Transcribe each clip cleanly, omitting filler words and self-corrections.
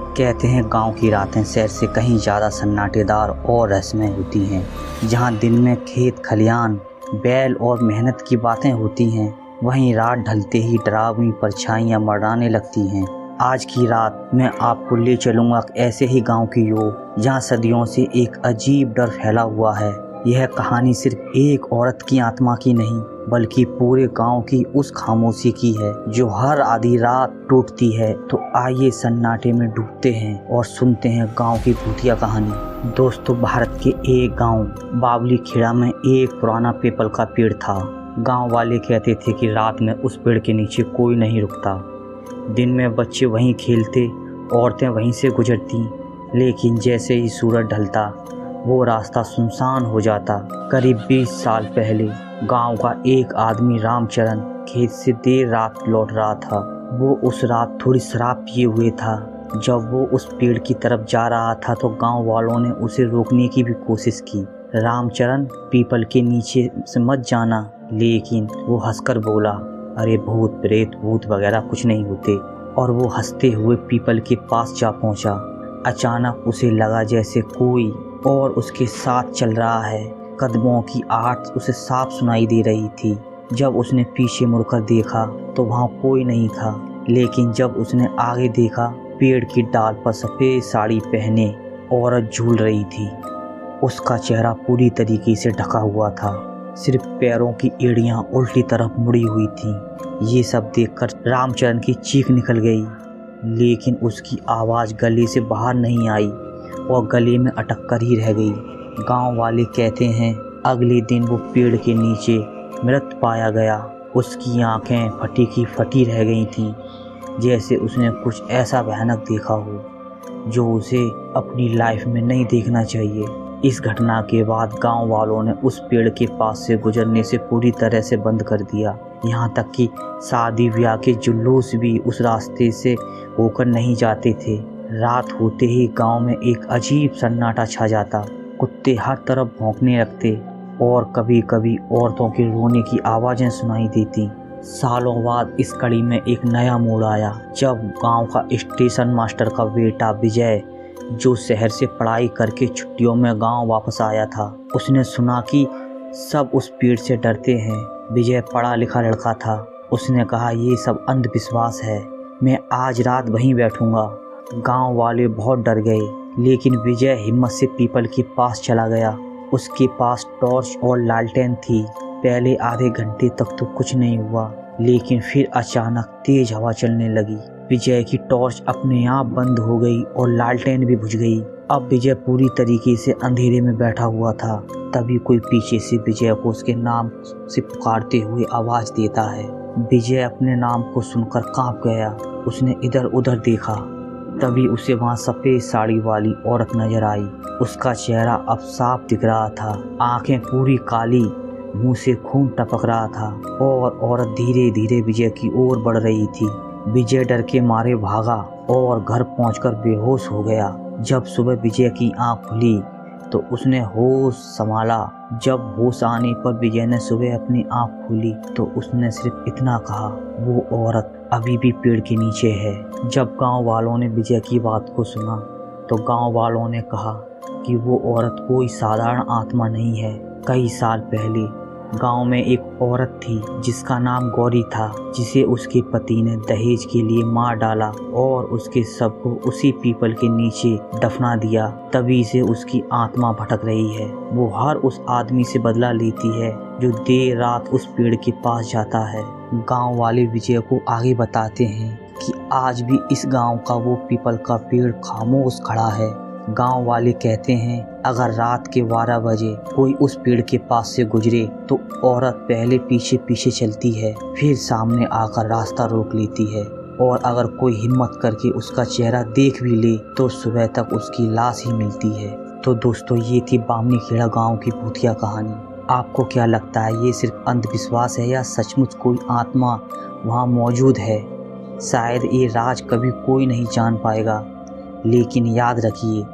कहते हैं गांव की रातें शहर से कहीं ज़्यादा सन्नाटेदार और रहस्यमय होती हैं। जहां दिन में खेत खलियान, बैल और मेहनत की बातें होती हैं, वहीं रात ढलते ही डरावनी परछाइयां मंडराने लगती हैं। आज की रात मैं आपको ले चलूँगा ऐसे ही गांव की ओर जहां सदियों से एक अजीब डर फैला हुआ है। यह कहानी सिर्फ एक औरत की आत्मा की नहीं, बल्कि पूरे गांव की उस खामोशी की है जो हर आधी रात टूटती है। तो आइए सन्नाटे में डूबते हैं और सुनते हैं गांव की भूतिया कहानी। दोस्तों, भारत के एक गांव बावली खेड़ा में एक पुराना पीपल का पेड़ था। गांव वाले कहते थे कि रात में उस पेड़ के नीचे कोई नहीं रुकता। दिन में बच्चे वहीं खेलते, औरतें वहीं से गुजरती, लेकिन जैसे ही सूरज ढलता वो रास्ता सुनसान हो जाता। करीब 20 साल पहले गांव का एक आदमी रामचरण खेत से देर रात लौट रहा था। वो उस रात थोड़ी शराब पिए हुए था। जब वो उस पेड़ की तरफ जा रहा था तो गांव वालों ने उसे रोकने की भी कोशिश की। रामचरण, पीपल के नीचे से मत जाना। लेकिन वो हंसकर बोला, अरे भूत प्रेत भूत वगैरह कुछ नहीं होते। और वो हंसते हुए पीपल के पास जा पहुंचा। अचानक उसे लगा जैसे कोई और उसके साथ चल रहा है। कदमों की आहट उसे साफ सुनाई दे रही थी। जब उसने पीछे मुड़कर देखा तो वहाँ कोई नहीं था, लेकिन जब उसने आगे देखा, पेड़ की डाल पर सफ़ेद साड़ी पहने औरत झूल रही थी। उसका चेहरा पूरी तरीके से ढका हुआ था, सिर्फ पैरों की एड़ियाँ उल्टी तरफ मुड़ी हुई थीं। ये सब देखकर रामचरण की चीख निकल गई, लेकिन उसकी आवाज़ गले से बाहर नहीं आई और गले में अटक कर ही रह गई। गांव वाले कहते हैं अगले दिन वो पेड़ के नीचे मृत पाया गया। उसकी आंखें फटी की फटी रह गई थीं, जैसे उसने कुछ ऐसा भयानक देखा हो जो उसे अपनी लाइफ में नहीं देखना चाहिए। इस घटना के बाद गांव वालों ने उस पेड़ के पास से गुजरने से पूरी तरह से बंद कर दिया। यहाँ तक कि शादी ब्याह के जुलूस भी उस रास्ते से होकर नहीं जाते थे। रात होते ही गांव में एक अजीब सन्नाटा छा जाता। कुत्ते हर तरफ भौंकने लगते और कभी कभी औरतों के रोने की आवाज़ें सुनाई देती। सालों बाद इस कड़ी में एक नया मोड़ आया, जब गांव का स्टेशन मास्टर का बेटा विजय, जो शहर से पढ़ाई करके छुट्टियों में गांव वापस आया था, उसने सुना कि सब उस पेड़ से डरते हैं। विजय पढ़ा लिखा लड़का था। उसने कहा, ये सब अंधविश्वास है, मैं आज रात वहीं बैठूंगा। गांव वाले बहुत डर गए, लेकिन विजय हिम्मत से पीपल के पास चला गया। उसके पास टॉर्च और लालटेन थी। पहले आधे घंटे तक तो कुछ नहीं हुआ, लेकिन फिर अचानक तेज हवा चलने लगी। विजय की टॉर्च अपने आप बंद हो गई और लालटेन भी बुझ गई। अब विजय पूरी तरीके से अंधेरे में बैठा हुआ था। तभी कोई पीछे से विजय को उसके नाम से पुकारते हुए आवाज़ देता है। विजय अपने नाम को सुनकर कांप गया। उसने इधर उधर देखा, तभी उसे वहाँ सफ़ेद साड़ी वाली औरत नजर आई। उसका चेहरा अब साफ दिख रहा था, आंखें पूरी काली, मुंह से खून टपक रहा था और औरत धीरे धीरे विजय की ओर बढ़ रही थी। विजय डर के मारे भागा और घर पहुंचकर बेहोश हो गया। जब सुबह विजय की आंख खुली तो उसने होश संभाला। जब होश आने पर विजय ने सुबह अपनी आंख खोली तो उसने सिर्फ इतना कहा, वो औरत अभी भी पेड़ के नीचे है। जब गांव वालों ने विजय की बात को सुना तो गांव वालों ने कहा कि वो औरत कोई साधारण आत्मा नहीं है। कई साल पहले गांव में एक औरत थी जिसका नाम गौरी था, जिसे उसके पति ने दहेज के लिए मार डाला और उसके शव को उसी पीपल के नीचे दफना दिया। तभी से उसकी आत्मा भटक रही है। वो हर उस आदमी से बदला लेती है जो देर रात उस पेड़ के पास जाता है। गांव वाले विजय को आगे बताते हैं कि आज भी इस गांव का वो पीपल का पेड़ खामोश खड़ा है। गांव वाले कहते हैं अगर रात के 12 बजे कोई उस पेड़ के पास से गुजरे तो औरत पहले पीछे पीछे चलती है, फिर सामने आकर रास्ता रोक लेती है, और अगर कोई हिम्मत करके उसका चेहरा देख भी ले तो सुबह तक उसकी लाश ही मिलती है। तो दोस्तों, ये थी बावली खेड़ा गाँव की भूतिया कहानी। आपको क्या लगता है, ये सिर्फ अंधविश्वास है या सचमुच कोई आत्मा वहाँ मौजूद है? शायद ये राज कभी कोई नहीं जान पाएगा, लेकिन याद रखिए,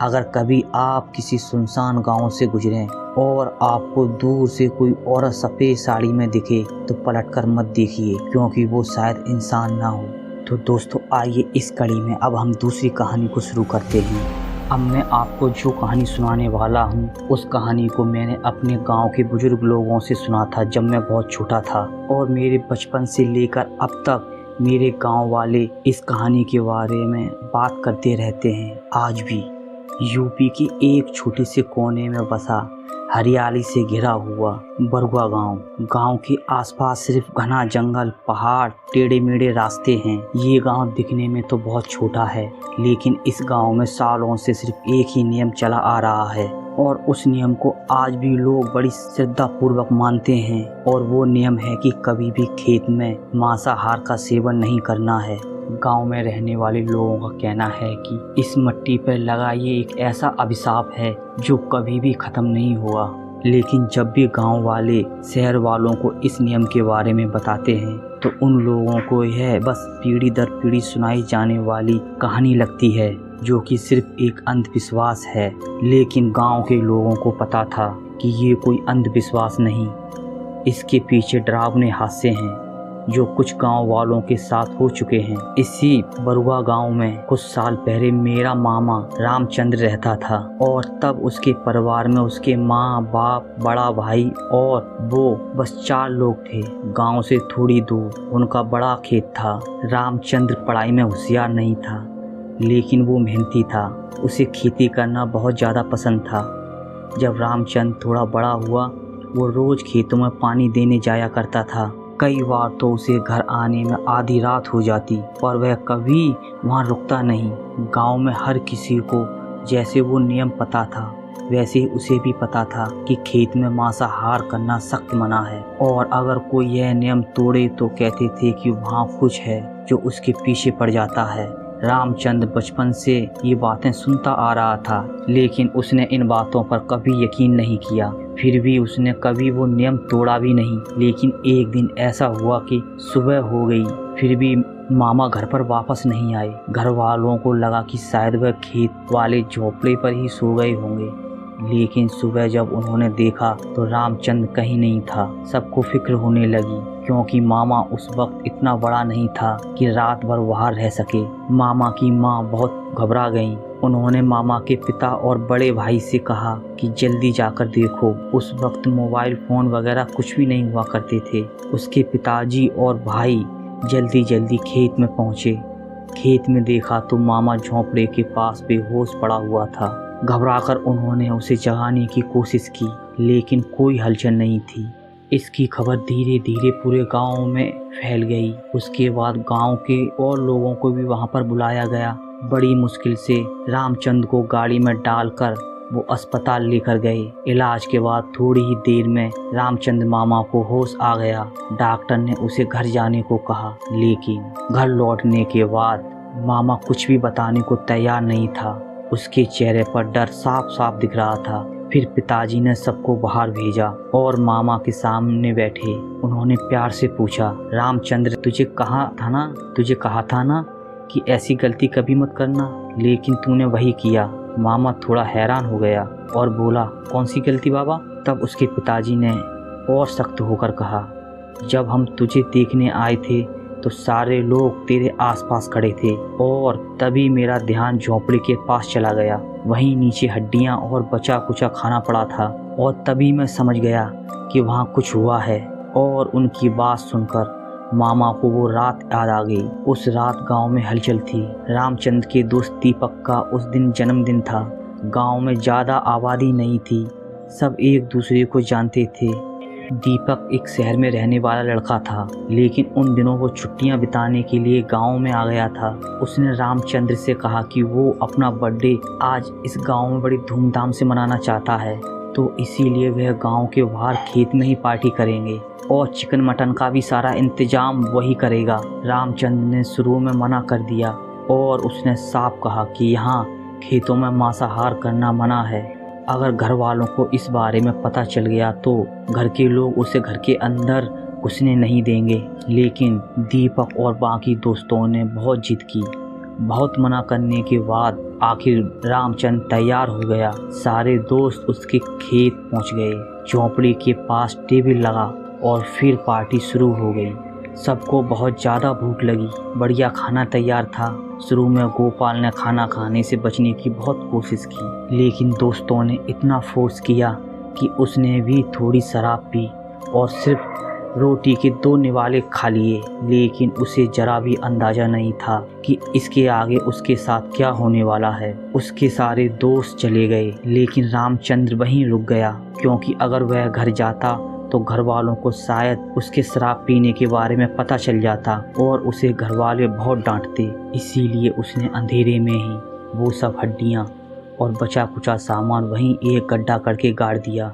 अगर कभी आप किसी सुनसान गांव से गुजरें और आपको दूर से कोई औरत सफ़ेद साड़ी में दिखे तो पलटकर मत देखिए, क्योंकि वो शायद इंसान ना हो, तो दोस्तों आइए इस कड़ी में अब हम दूसरी कहानी को शुरू करते हैं। अब मैं आपको जो कहानी सुनाने वाला हूँ उस कहानी को मैंने अपने गांव के बुजुर्ग लोगों से सुना था जब मैं बहुत छोटा था, और मेरे बचपन से लेकर अब तक मेरे गांव वाले इस कहानी के बारे में बात करते रहते हैं। आज भी यूपी के एक छोटे से कोने में बसा हरियाली से घिरा हुआ बरुआ गांव के आसपास सिर्फ घना जंगल, पहाड़, टेढ़े मेढ़े रास्ते हैं। ये गांव दिखने में तो बहुत छोटा है, लेकिन इस गांव में सालों से सिर्फ एक ही नियम चला आ रहा है, और उस नियम को आज भी लोग बड़ी श्रद्धा पूर्वक मानते हैं। और वो नियम है कि कभी भी खेत में मांसाहार का सेवन नहीं करना है। गांव में रहने वाले लोगों का कहना है कि इस मिट्टी पर लगा ये एक ऐसा अभिशाप है जो कभी भी खत्म नहीं हुआ। लेकिन जब भी गांव वाले शहर वालों को इस नियम के बारे में बताते हैं तो उन लोगों को यह बस पीढ़ी दर पीढ़ी सुनाई जाने वाली कहानी लगती है, जो कि सिर्फ एक अंधविश्वास है। लेकिन गांव के लोगों को पता था कि ये कोई अंधविश्वास नहीं, इसके पीछे डरावने हादसे हैं जो कुछ गांव वालों के साथ हो चुके हैं। इसी बरुआ गांव में कुछ साल पहले मेरा मामा रामचंद्र रहता था, और तब उसके परिवार में उसके माँ, बाप, बड़ा भाई और वो बस 4 लोग थे। गांव से थोड़ी दूर उनका बड़ा खेत था। रामचंद्र पढ़ाई में होशियार नहीं था, लेकिन वो मेहनती था। उसे खेती करना बहुत ज़्यादा पसंद था। जब रामचंद्र थोड़ा बड़ा हुआ, वो रोज़ खेतों में पानी देने जाया करता था। कई बार तो उसे घर आने में आधी रात हो जाती, पर वह कभी वहाँ रुकता नहीं। गांव में हर किसी को जैसे वो नियम पता था, वैसे ही उसे भी पता था कि खेत में मांसाहार करना सख्त मना है, और अगर कोई यह नियम तोड़े तो कहते थे कि वहाँ कुछ है जो उसके पीछे पड़ जाता है। रामचंद्र बचपन से ये बातें सुनता आ रहा था, लेकिन उसने इन बातों पर कभी यकीन नहीं किया। फिर भी उसने कभी वो नियम तोड़ा भी नहीं। लेकिन एक दिन ऐसा हुआ कि सुबह हो गई, फिर भी मामा घर पर वापस नहीं आए। घर वालों को लगा कि शायद वह खेत वाले झोपड़े पर ही सो गए होंगे, लेकिन सुबह जब उन्होंने देखा तो रामचंद्र कहीं नहीं था। सबको फिक्र होने लगी, क्योंकि मामा उस वक्त इतना बड़ा नहीं था कि रात भर बाहर रह सके। मामा की माँ बहुत घबरा गईं। उन्होंने मामा के पिता और बड़े भाई से कहा कि जल्दी जाकर देखो। उस वक्त मोबाइल फ़ोन वगैरह कुछ भी नहीं हुआ करते थे। उसके पिताजी और भाई जल्दी जल्दी खेत में पहुँचे। खेत में देखा तो मामा झोंपड़े के पास बेहोश पड़ा हुआ था। घबराकर उन्होंने उसे जगाने की कोशिश की, लेकिन कोई हलचल नहीं थी। इसकी खबर धीरे धीरे पूरे गांव में फैल गई। उसके बाद गांव के और लोगों को भी वहां पर बुलाया गया। बड़ी मुश्किल से रामचंद्र को गाड़ी में डालकर वो अस्पताल लेकर गए। इलाज के बाद थोड़ी ही देर में रामचंद्र मामा को होश आ गया। डॉक्टर ने उसे घर जाने को कहा, लेकिन घर लौटने के बाद मामा कुछ भी बताने को तैयार नहीं था। उसके चेहरे पर डर साफ साफ दिख रहा था। फिर पिताजी ने सबको बाहर भेजा और मामा के सामने बैठे। उन्होंने प्यार से पूछा, रामचंद्र तुझे कहा था ना कि ऐसी गलती कभी मत करना, लेकिन तूने वही किया। मामा थोड़ा हैरान हो गया और बोला, कौन सी गलती बाबा? तब उसके पिताजी ने और सख्त होकर कहा, जब हम तुझे देखने आए थे तो सारे लोग तेरे आसपास खड़े थे, और तभी मेरा ध्यान झोंपड़ी के पास चला गया। वहीं नीचे हड्डियां और बचा कुचा खाना पड़ा था, और तभी मैं समझ गया कि वहाँ कुछ हुआ है। और उनकी बात सुनकर मामा को वो रात याद आ गई। उस रात गांव में हलचल थी। रामचंद्र के दोस्त दीपक का उस दिन जन्मदिन था। गांव में ज़्यादा आबादी नहीं थी, सब एक दूसरे को जानते थे। दीपक एक शहर में रहने वाला लड़का था, लेकिन उन दिनों वो छुट्टियां बिताने के लिए गांव में आ गया था। उसने रामचंद्र से कहा कि वो अपना बर्थडे आज इस गांव में बड़ी धूमधाम से मनाना चाहता है, तो इसीलिए वह गांव के बाहर खेत में ही पार्टी करेंगे, और चिकन मटन का भी सारा इंतजाम वही करेगा। रामचंद्र ने शुरू में मना कर दिया, और उसने साफ कहा कि यहाँ खेतों में मांसाहार करना मना है। अगर घर वालों को इस बारे में पता चल गया तो घर के लोग उसे घर के अंदर घुसने नहीं देंगे। लेकिन दीपक और बाकी दोस्तों ने बहुत जिद की। बहुत मना करने के बाद आखिर रामचंद्र तैयार हो गया। सारे दोस्त उसके खेत पहुंच गए। झोंपड़ी के पास टेबल लगा और फिर पार्टी शुरू हो गई। सबको बहुत ज़्यादा भूख लगी। बढ़िया खाना तैयार था। शुरू में गोपाल ने खाना खाने से बचने की बहुत कोशिश की, लेकिन दोस्तों ने इतना फोर्स किया कि उसने भी थोड़ी शराब पी और सिर्फ रोटी के 2 निवाले खा लिए। लेकिन उसे जरा भी अंदाज़ा नहीं था कि इसके आगे उसके साथ क्या होने वाला है। उसके सारे दोस्त चले गए, लेकिन रामचंद्र वहीं रुक गया, क्योंकि अगर वह घर जाता तो घर वालों को शायद उसके शराब पीने के बारे में पता चल जाता और उसे घर वाले बहुत डांटते। इसीलिए उसने अंधेरे में ही वो सब हड्डियाँ और बचा कुचा सामान वहीं एक गड्ढा करके गाड़ दिया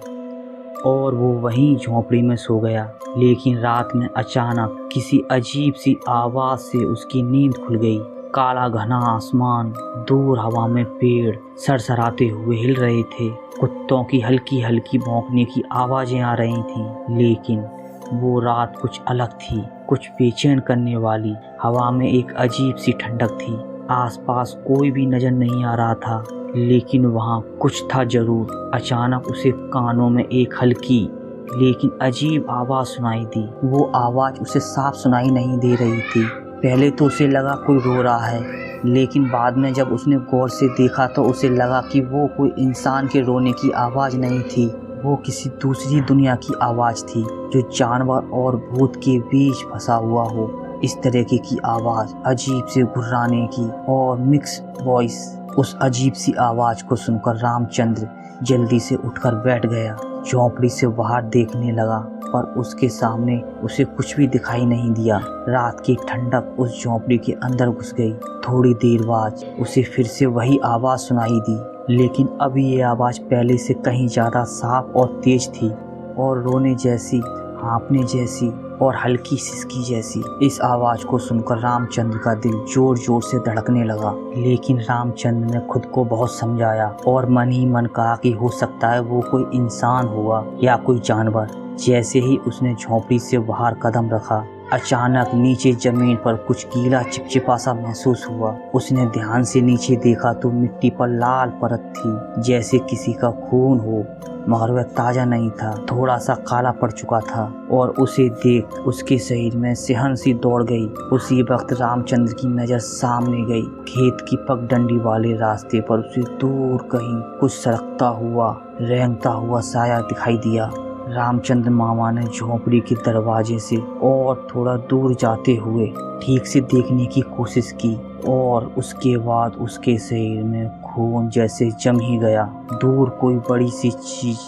और वो वहीं झोंपड़ी में सो गया। लेकिन रात में अचानक किसी अजीब सी आवाज़ से उसकी नींद खुल गई। काला घना आसमान, दूर हवा में पेड़ सरसराते हुए हिल रहे थे। कुत्तों की हल्की हल्की भौंकने की आवाज़ें आ रही थीं। लेकिन वो रात कुछ अलग थी, कुछ बेचैन करने वाली। हवा में एक अजीब सी ठंडक थी। आसपास कोई भी नज़र नहीं आ रहा था, लेकिन वहाँ कुछ था ज़रूर। अचानक उसे कानों में एक हल्की लेकिन अजीब आवाज़ सुनाई दी। वो आवाज़ उसे साफ सुनाई नहीं दे रही थी। पहले तो उसे लगा कोई रो रहा है, लेकिन बाद में जब उसने गौर से देखा तो उसे लगा कि वो कोई इंसान के रोने की आवाज़ नहीं थी। वो किसी दूसरी दुनिया की आवाज़ थी, जो जानवर और भूत के बीच फंसा हुआ हो। इस तरीके की आवाज़, अजीब से घुर्राने की और मिक्स वॉइस। उस अजीब सी आवाज़ को सुनकर रामचंद्र जल्दी से उठकर बैठ गया। झोंपड़ी से बाहर देखने लगा, पर उसके सामने उसे कुछ भी दिखाई नहीं दिया। रात की ठंडक उस झोंपड़ी के अंदर घुस गई। थोड़ी देर बाद उसे फिर से वही आवाज़ सुनाई दी, लेकिन अब ये आवाज़ पहले से कहीं ज़्यादा साफ और तेज थी और रोने जैसी, हाँफने जैसी और हल्की सिसकी जैसी। इस आवाज़ को सुनकर रामचंद्र का दिल जोर जोर से धड़कने लगा। लेकिन रामचंद्र ने खुद को बहुत समझाया और मन ही मन कहा कि हो सकता है वो कोई इंसान हुआ या कोई जानवर। जैसे ही उसने झोंपड़ी से बाहर कदम रखा, अचानक नीचे जमीन पर कुछ गीला चिपचिपा सा महसूस हुआ। उसने ध्यान से नीचे देखा तो मिट्टी पर लाल परत थी, जैसे किसी का खून हो, मगर वह ताज़ा नहीं था, थोड़ा सा काला पड़ चुका था। और उसे देख उसके शरीर में सिहरन सी दौड़ गई। उसी वक्त रामचंद्र की नज़र सामने गई। खेत की पगडंडी वाले रास्ते पर उसे दूर कहीं कुछ सरकता हुआ, रेंगता हुआ साया दिखाई दिया। रामचंद्र मामा ने झोंपड़ी के दरवाजे से और थोड़ा दूर जाते हुए ठीक से देखने की कोशिश की और उसके बाद उसके शरीर में खून जैसे जम ही गया। दूर कोई बड़ी सी चीज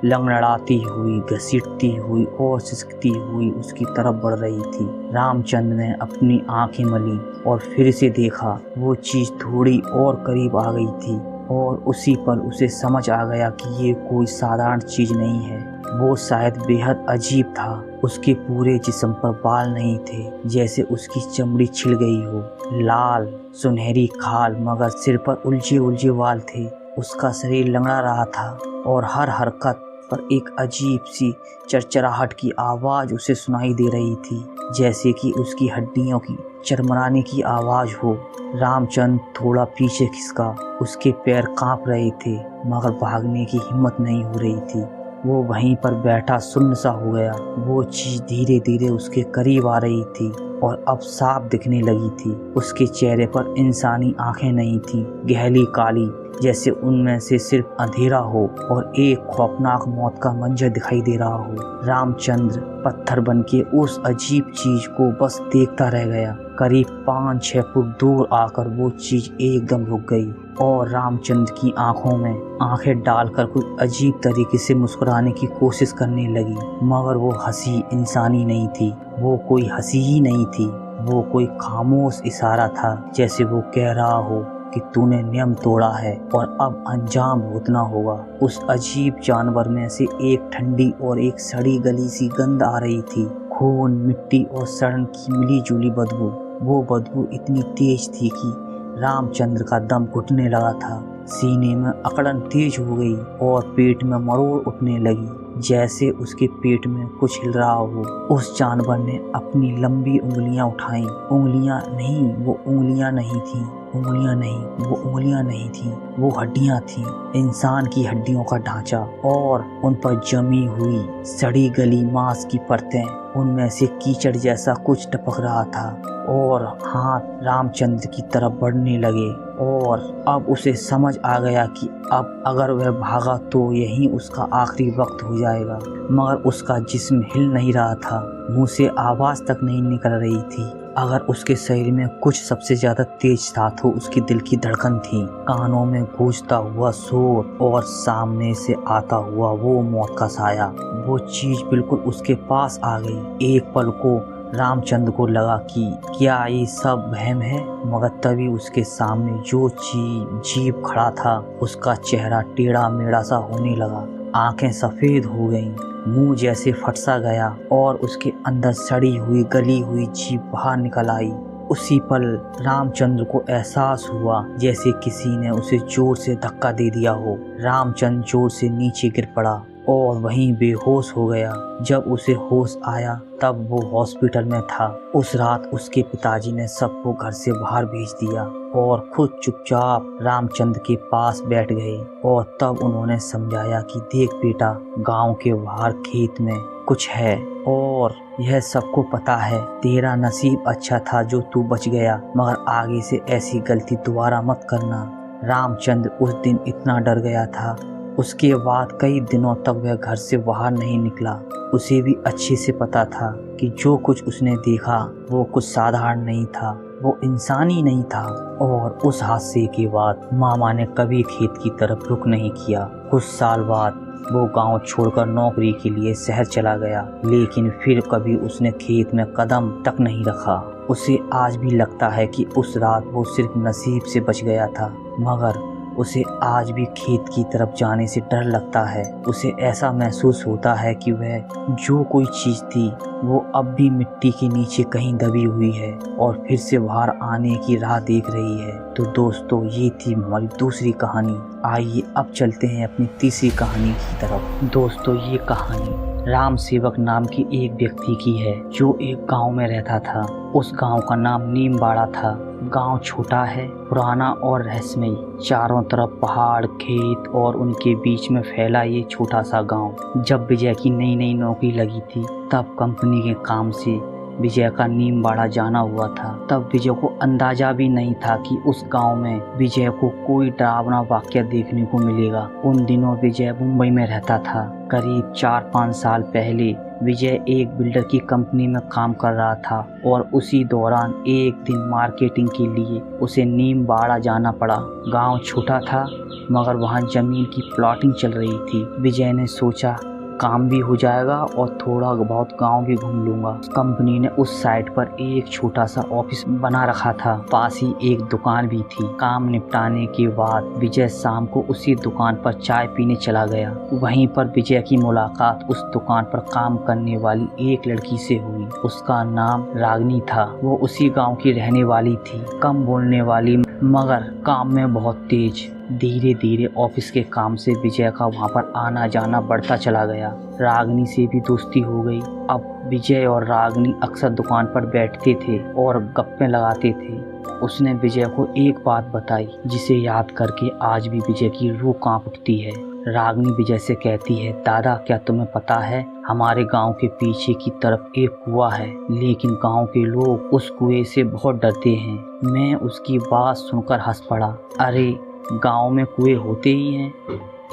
लंगड़ाती हुई, घसीटती हुई और सिसकती हुई उसकी तरफ बढ़ रही थी। रामचंद्र ने अपनी आंखें मली और फिर से देखा। वो चीज थोड़ी और करीब आ गई थी और उसी पर उसे समझ आ गया कि ये कोई साधारण चीज नहीं है। वो शायद बेहद अजीब था। उसके पूरे जिस्म पर बाल नहीं थे, जैसे उसकी चमड़ी छिल गई हो। लाल सुनहरी खाल, मगर सिर पर उलझे उलझे बाल थे। उसका शरीर लंगड़ा रहा था और हर हरकत पर एक अजीब सी चरचराहट की आवाज़ उसे सुनाई दे रही थी, जैसे कि उसकी हड्डियों की चरमराने की आवाज़ हो। रामचंद्र थोड़ा पीछे खिसका। उसके पैर कांप रहे थे, मगर भागने की हिम्मत नहीं हो रही थी। वो वहीं पर बैठा सुन्न सा हो गया। वो चीज़ धीरे धीरे उसके करीब आ रही थी और अब साफ दिखने लगी थी। उसके चेहरे पर इंसानी आंखें नहीं थीं, गहरी काली, जैसे उनमें से सिर्फ अंधेरा हो और एक खौफनाक मौत का मंजर दिखाई दे रहा हो। रामचंद्र पत्थर बनके उस अजीब चीज को बस देखता रह गया। करीब 5-6 फुट दूर आकर वो चीज एकदम रुक गई और रामचंद्र की आंखों में आंखें डालकर कुछ अजीब तरीके से मुस्कुराने की कोशिश करने लगी, मगर वो हंसी इंसानी नहीं थी। वो कोई हंसी ही नहीं थी, वो कोई खामोश इशारा था, जैसे वो कह रहा हो कि तूने नियम तोड़ा है और अब अंजाम भुगतना होगा। उस अजीब जानवर में से एक ठंडी और एक सड़ी गली सी गंध आ रही थी, खून, मिट्टी और सड़न की मिली जुली बदबू। वो बदबू इतनी तेज थी कि रामचंद्र का दम घुटने लगा था। सीने में अकड़न तेज हो गई और पेट में मरोड़ उठने लगी। जैसे उसके पेट में कुछ हिल रहा हो। उस जानवर ने अपनी लंबी उंगलियां उठाई। उंगलियां नहीं, वो उंगलियां नहीं थी। उंगलियां नहीं, वो उंगलियां नहीं थी, वो हड्डियां थी। इंसान की हड्डियों का ढांचा और उन पर जमी हुई सड़ी गली मांस की परतें। उनमें से कीचड़ जैसा कुछ टपक रहा था और हाथ रामचंद्र की तरफ बढ़ने लगे। और अब उसे समझ आ गया कि अब अगर वह भागा तो यही उसका आखिरी वक्त हो जाएगा। मगर उसका जिस्म हिल नहीं रहा था, मुंह से आवाज तक नहीं निकल रही थी। अगर उसके शरीर में कुछ सबसे ज्यादा तेज था तो उसकी दिल की धड़कन थी। कानों में गूंजता हुआ शोर और सामने से आता हुआ वो मौत का साया। वो चीज बिल्कुल उसके पास आ गई। एक पल को रामचंद्र को लगा कि क्या ये सब वहम है, मगर तभी उसके सामने जो जीव खड़ा था उसका चेहरा टेढ़ा मेढ़ा सा होने लगा। आंखें सफेद हो गईं, मुंह जैसे फट सा गया और उसके अंदर सड़ी हुई गली हुई जीभ बाहर निकल आई। उसी पल रामचंद्र को एहसास हुआ जैसे किसी ने उसे जोर से धक्का दे दिया हो। रामचंद्र जोर से नीचे गिर पड़ा और वहीं बेहोश हो गया। जब उसे होश आया तब वो हॉस्पिटल में था। उस रात उसके पिताजी ने सबको घर से बाहर भेज दिया और खुद चुपचाप रामचंद्र के पास बैठ गए। और तब उन्होंने समझाया कि देख बेटा, गांव के बाहर खेत में कुछ है और यह सबको पता है। तेरा नसीब अच्छा था जो तू बच गया, मगर आगे से ऐसी गलती दोबारा मत करना। रामचंद्र उस दिन इतना डर गया था, उसके बाद कई दिनों तक वह घर से बाहर नहीं निकला। उसे भी अच्छे से पता था कि जो कुछ उसने देखा वो कुछ साधारण नहीं था, वो इंसान ही नहीं था। और उस हादसे के बाद मामा ने कभी खेत की तरफ रुख नहीं किया। कुछ साल बाद वो गांव छोड़कर नौकरी के लिए शहर चला गया, लेकिन फिर कभी उसने खेत में कदम तक नहीं रखा। उसे आज भी लगता है कि उस रात वो सिर्फ नसीब से बच गया था, मगर उसे आज भी खेत की तरफ जाने से डर लगता है। उसे ऐसा महसूस होता है कि वह जो कोई चीज़ थी वो अब भी मिट्टी के नीचे कहीं दबी हुई है और फिर से बाहर आने की राह देख रही है। तो दोस्तों, ये थी हमारी दूसरी कहानी। आइए अब चलते हैं अपनी तीसरी कहानी की तरफ। दोस्तों, ये कहानी राम सेवक नाम के एक व्यक्ति की है जो एक गांव में रहता था। उस गांव का नाम नीमबाड़ा था। गांव छोटा है, पुराना और रहस्यमयी। चारों तरफ पहाड़, खेत और उनके बीच में फैला ये छोटा सा गांव। जब विजय की नई नई नौकरी लगी थी तब कंपनी के काम से विजय का नीमबाड़ा जाना हुआ था। तब विजय को अंदाजा भी नहीं था कि उस गांव में विजय को कोई डरावना वाकया देखने को मिलेगा। उन दिनों विजय मुंबई में रहता था। करीब 4-5 साल पहले विजय एक बिल्डर की कंपनी में काम कर रहा था और उसी दौरान एक दिन मार्केटिंग के लिए उसे नीमबाड़ा जाना पड़ा। गांव छोटा था मगर वहां जमीन की प्लॉटिंग चल रही थी। विजय ने सोचा काम भी हो जाएगा और थोड़ा बहुत गांव भी घूम लूंगा। कंपनी ने उस साइट पर एक छोटा सा ऑफिस बना रखा था, पास ही एक दुकान भी थी। काम निपटाने के बाद विजय शाम को उसी दुकान पर चाय पीने चला गया। वहीं पर विजय की मुलाकात उस दुकान पर काम करने वाली एक लड़की से हुई। उसका नाम रागिनी था। वो उसी गाँव की रहने वाली थी, कम बोलने वाली मगर काम में बहुत तेज। धीरे धीरे ऑफिस के काम से विजय का वहां पर आना जाना बढ़ता चला गया। रागिनी से भी दोस्ती हो गई। अब विजय और रागिनी अक्सर दुकान पर बैठते थे और गप्पे लगाते थे। उसने विजय को एक बात बताई जिसे याद करके आज भी विजय की रूह कांप उठती है। रागिनी विजय से कहती है, दादा क्या तुम्हें पता है हमारे गांव के पीछे की तरफ एक कुआं है, लेकिन गांव के लोग उस कुएं से बहुत डरते हैं। मैं उसकी बात सुनकर हंस पड़ा। अरे गांव में कुएं होते ही हैं,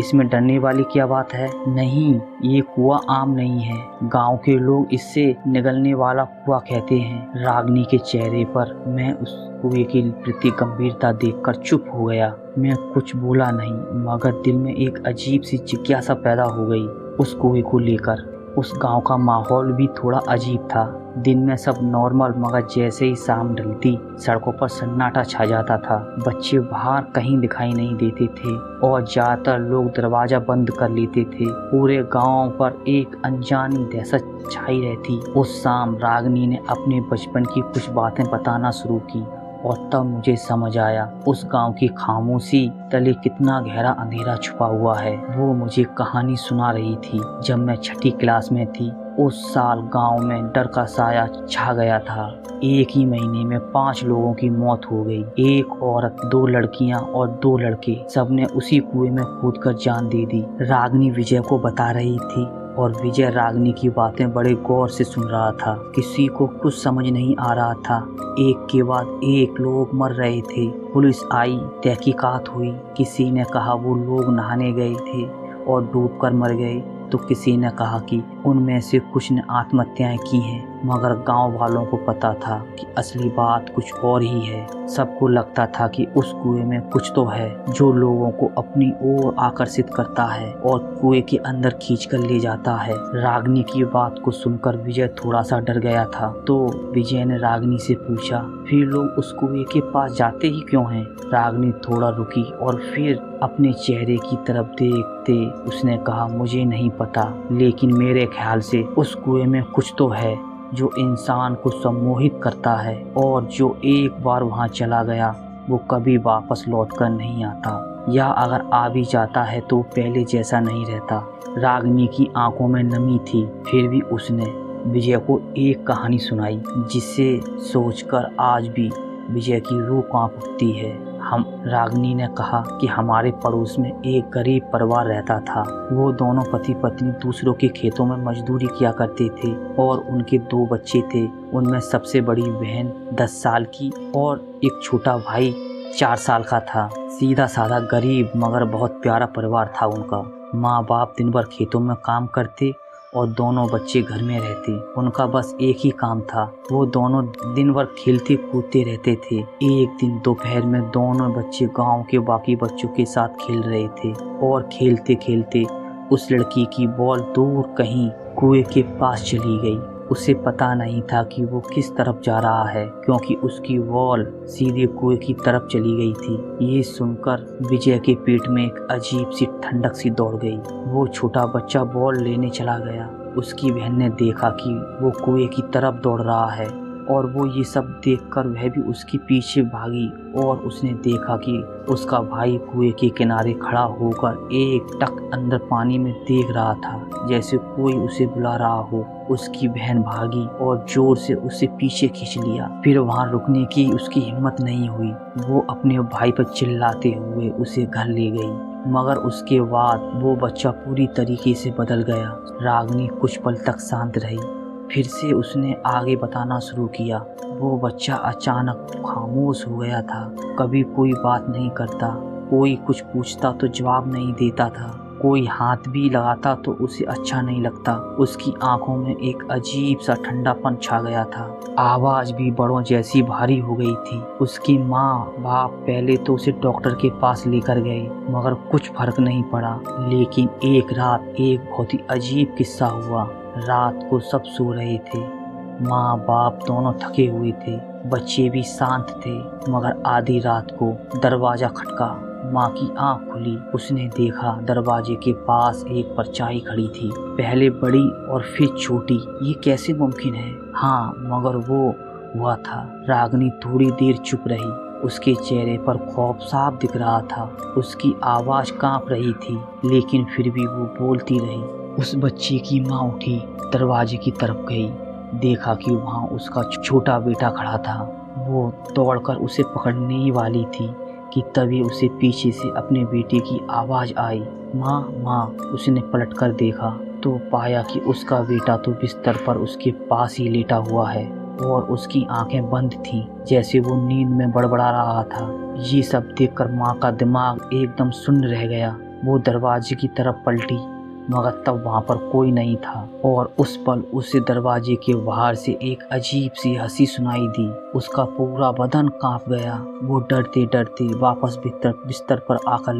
इसमें डरने वाली क्या बात है। नहीं, ये कुआं आम नहीं है, गांव के लोग इससे निगलने वाला कुआं कहते हैं। रागिनी के चेहरे पर मैं उस कुएं के प्रति गंभीरता देखकर चुप हो गया। मैं कुछ बोला नहीं मगर दिल में एक अजीब सी जिज्ञासा पैदा हो गई उस कुएं को लेकर। उस गांव का माहौल भी थोड़ा अजीब था। दिन में सब नॉर्मल, मगर जैसे ही शाम ढलती सड़कों पर सन्नाटा छा जाता था। बच्चे बाहर कहीं दिखाई नहीं देते थे और ज्यादातर लोग दरवाजा बंद कर लेते थे। पूरे गांव पर एक अनजानी दहशत छाई रहती। उस शाम रागिनी ने अपने बचपन की कुछ बातें बताना शुरू की। और तब मुझे समझ आया उस गांव की खामोशी तले कितना गहरा अंधेरा छुपा हुआ है। वो मुझे कहानी सुना रही थी जब मैं छठी क्लास में थी। उस साल गांव में डर का साया छा गया था। एक ही महीने में 5 लोगों की मौत हो गई। एक औरत, 2 लड़कियां और 2 लड़के, सबने उसी कुएं में कूदकर जान दे दी। रागनी विजय को बता रही थी और विजय रागनी की बातें बड़े गौर से सुन रहा था। किसी को कुछ समझ नहीं आ रहा था। एक के बाद एक लोग मर रहे थे। पुलिस आई, तहकीकात हुई। किसी ने कहा वो लोग नहाने गए थे और डूबकर मर गए, तो किसी ने कहा कि उनमें से कुछ ने आत्महत्याएं की हैं। मगर गांव वालों को पता था कि असली बात कुछ और ही है। सबको लगता था कि उस कुएं में कुछ तो है जो लोगों को अपनी ओर आकर्षित करता है और कुएं के अंदर खींचकर ले जाता है। रागनी की बात को सुनकर विजय थोड़ा सा डर गया था, तो विजय ने रागनी से पूछा, फिर लोग उस कुएं के पास जाते ही क्यों हैं? रागनी थोड़ा रुकी और फिर अपने चेहरे की तरफ देखते उसने कहा, मुझे नहीं पता, लेकिन मेरे ख्याल से उस कुएं में कुछ तो है जो इंसान को सम्मोहित करता है और जो एक बार वहां चला गया वो कभी वापस लौटकर नहीं आता, या अगर आ भी जाता है तो पहले जैसा नहीं रहता। रागनी की आंखों में नमी थी, फिर भी उसने विजय को एक कहानी सुनाई जिसे सोचकर आज भी विजय की रूह कांप उठती है। रागनी ने कहा कि हमारे पड़ोस में एक गरीब परिवार रहता था। वो दोनों पति पत्नी दूसरों के खेतों में मजदूरी किया करते थे और उनके 2 बच्चे थे। उनमें सबसे बड़ी बहन 10 साल की और एक छोटा भाई 4 साल का था। सीधा साधा गरीब मगर बहुत प्यारा परिवार था उनका। माँ बाप दिन भर खेतों में काम करते और दोनों बच्चे घर में रहते। उनका बस एक ही काम था, वो दोनों दिन भर खेलते कूदते रहते थे। एक दिन दोपहर में दोनों बच्चे गांव के बाकी बच्चों के साथ खेल रहे थे और खेलते खेलते उस लड़की की बॉल दूर कहीं कुएं के पास चली गई। उसे पता नहीं था कि वो किस तरफ जा रहा है, क्योंकि उसकी बॉल सीधे कुएं की तरफ चली गई थी। ये सुनकर विजय के पेट में एक अजीब सी ठंडक सी दौड़ गई। वो छोटा बच्चा बॉल लेने चला गया। उसकी बहन ने देखा कि वो कुएं की तरफ दौड़ रहा है और वो ये सब देखकर वह भी उसके पीछे भागी और उसने देखा कि उसका भाई कुएं के किनारे खड़ा होकर एक टक अंदर पानी में देख रहा था, जैसे कोई उसे बुला रहा हो। उसकी बहन भागी और जोर से उसे पीछे खींच लिया। फिर वहां रुकने की उसकी हिम्मत नहीं हुई। वो अपने भाई पर चिल्लाते हुए उसे घर ले गई। मगर उसके बाद वो बच्चा पूरी तरीके से बदल गया। रागनी कुछ पल तक शांत रही, फिर से उसने आगे बताना शुरू किया। वो बच्चा अचानक खामोश हो गया था। कभी कोई बात नहीं करता, कोई कुछ पूछता तो जवाब नहीं देता था, कोई हाथ भी लगाता तो उसे अच्छा नहीं लगता। उसकी आंखों में एक अजीब सा ठंडापन छा गया था। आवाज भी बड़ों जैसी भारी हो गई थी। उसकी माँ बाप पहले तो उसे डॉक्टर के पास लेकर गए, मगर कुछ फर्क नहीं पड़ा। लेकिन एक रात एक बहुत ही अजीब किस्सा हुआ। रात को सब सो रहे थे, माँ बाप दोनों थके हुए थे, बच्चे भी शांत थे, मगर आधी रात को दरवाजा खटका। माँ की आंख खुली। उसने देखा दरवाजे के पास एक परछाई खड़ी थी, पहले बड़ी और फिर छोटी। ये कैसे मुमकिन है? हाँ, मगर वो हुआ था। रागनी थोड़ी देर चुप रही। उसके चेहरे पर खौफ साफ दिख रहा था। उसकी आवाज कांप रही थी, लेकिन फिर भी वो बोलती रही। उस बच्चे की माँ उठी, दरवाजे की तरफ गई, देखा कि वहाँ उसका छोटा बेटा खड़ा था। वो दौड़कर उसे पकड़ने ही वाली थी कि तभी उसे पीछे से अपने बेटे की आवाज़ आई, माँ माँ। उसने पलटकर देखा तो पाया कि उसका बेटा तो बिस्तर पर उसके पास ही लेटा हुआ है और उसकी आंखें बंद थीं, जैसे वो नींद में बड़बड़ा रहा था। ये सब देखकर माँ का दिमाग एकदम सुन्न रह गया। वो दरवाजे की तरफ पलटी, मगर तब वहाँ पर कोई नहीं था और उस पल उसे दरवाजे के बाहर से एक अजीब सी हंसी सुनाई दी। उसका पूरा बदन कांप गया। वो डरते डरते वापस बिस्तर पर आकर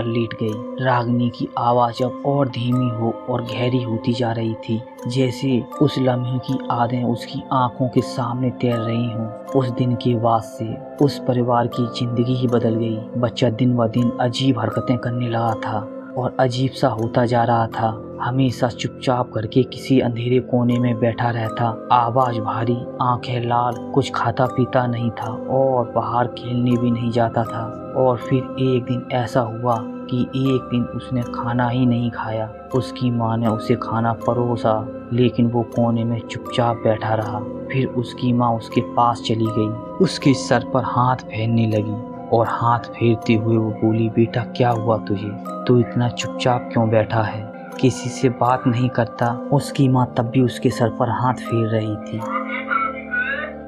लेट गई। रागनी की आवाज़ अब और धीमी हो और गहरी होती जा रही थी, जैसे उस लम्हे की यादें उसकी आंखों के सामने तैर रही हों। उस दिन के बाद से उस परिवार की जिंदगी ही बदल गई। बच्चा दिन ब दिन अजीब हरकतें करने लगा था। और अजीब सा होता जा रहा था। हमेशा चुपचाप करके किसी अंधेरे कोने में बैठा रहता, आवाज भारी, आंखें लाल, कुछ खाता पीता नहीं था और बाहर खेलने भी नहीं जाता था। और फिर एक दिन ऐसा हुआ कि एक दिन उसने खाना ही नहीं खाया। उसकी माँ ने उसे खाना परोसा, लेकिन वो कोने में चुपचाप बैठा रहा। फिर उसकी माँ उसके पास चली गई, उसके सर पर हाथ फेरने लगी और हाथ फेरते हुए वो बोली, बेटा क्या हुआ तुझे? तू इतना चुपचाप क्यों बैठा है, किसी से बात नहीं करता? उसकी माँ तब भी उसके सर पर हाथ फेर रही थी।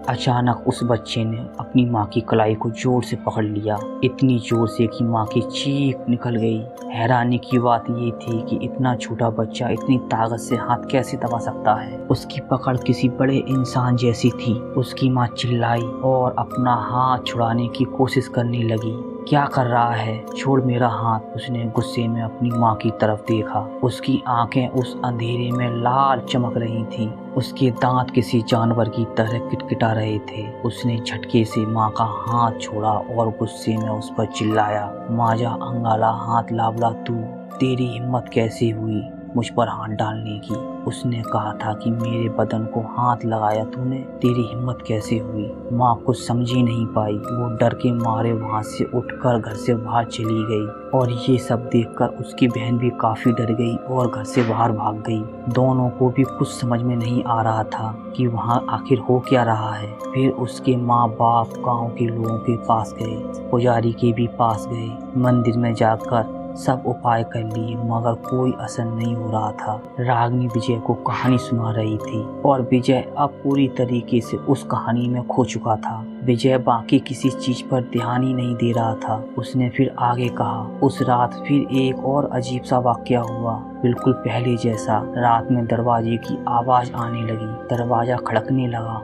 अचानक उस बच्चे ने अपनी माँ की कलाई को जोर से पकड़ लिया, इतनी जोर से कि माँ की चीख निकल गई। हैरानी की बात ये थी कि इतना छोटा बच्चा इतनी ताकत से हाथ कैसे दबा सकता है। उसकी पकड़ किसी बड़े इंसान जैसी थी। उसकी माँ चिल्लाई और अपना हाथ छुड़ाने की कोशिश करने लगी। क्या कर रहा है, छोड़ मेरा हाथ। उसने गुस्से में अपनी माँ की तरफ देखा। उसकी आंखें उस अंधेरे में लाल चमक रही थीं। उसके दांत किसी जानवर की तरह किटकिटा रहे थे। उसने झटके से माँ का हाथ छोड़ा और गुस्से में उस पर चिल्लाया, माजा अंगाला, हाथ लावला तू, तेरी हिम्मत कैसे हुई मुझ पर हाथ डालने की? उसने कहा था कि मेरे बदन को हाथ लगाया तूने, तेरी हिम्मत कैसे हुई? माँ कुछ समझ ही नहीं पाई। वो डर के मारे वहाँ से उठकर घर से बाहर चली गई और ये सब देखकर उसकी बहन भी काफ़ी डर गई और घर से बाहर भाग गई। दोनों को भी कुछ समझ में नहीं आ रहा था कि वहाँ आखिर हो क्या रहा है। फिर उसके माँ बाप गाँव के लोगों के पास गए, पुजारी के भी पास गए, मंदिर में जाकर सब उपाय कर लिए, मगर कोई असर नहीं हो रहा था। रागिनी विजय को कहानी सुना रही थी और विजय अब पूरी तरीके से उस कहानी में खो चुका था। विजय बाकी किसी चीज पर ध्यान ही नहीं दे रहा था। उसने फिर आगे कहा, उस रात फिर एक और अजीब सा वाकया हुआ, बिल्कुल पहले जैसा। रात में दरवाजे की आवाज आने लगी, दरवाजा खड़कने लगा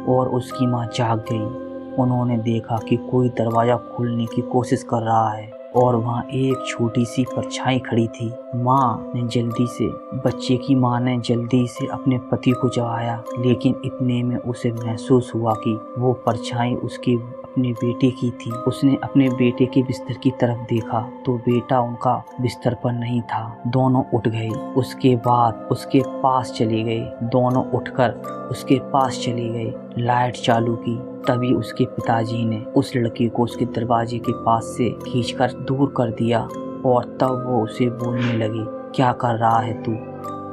और उसकी माँ जाग गई। उन्होंने देखा कि कोई दरवाजा खोलने की कोशिश कर रहा है और वहाँ एक छोटी सी परछाई खड़ी थी। बच्चे की माँ ने जल्दी से अपने पति को जगाया, लेकिन इतने में उसे महसूस हुआ कि वो परछाई उसके अपने बेटे की थी। उसने अपने बेटे के बिस्तर की तरफ देखा तो बेटा उनका बिस्तर पर नहीं था। दोनों उठ गए, उसके बाद उसके पास चले गए। दोनों उठकर उसके पास चले गए, लाइट चालू की। तभी उसके पिताजी ने उस लड़के को उसके दरवाजे के पास से खींचकर दूर कर दिया और तब वो उसे बोलने लगे, क्या कर रहा है तू?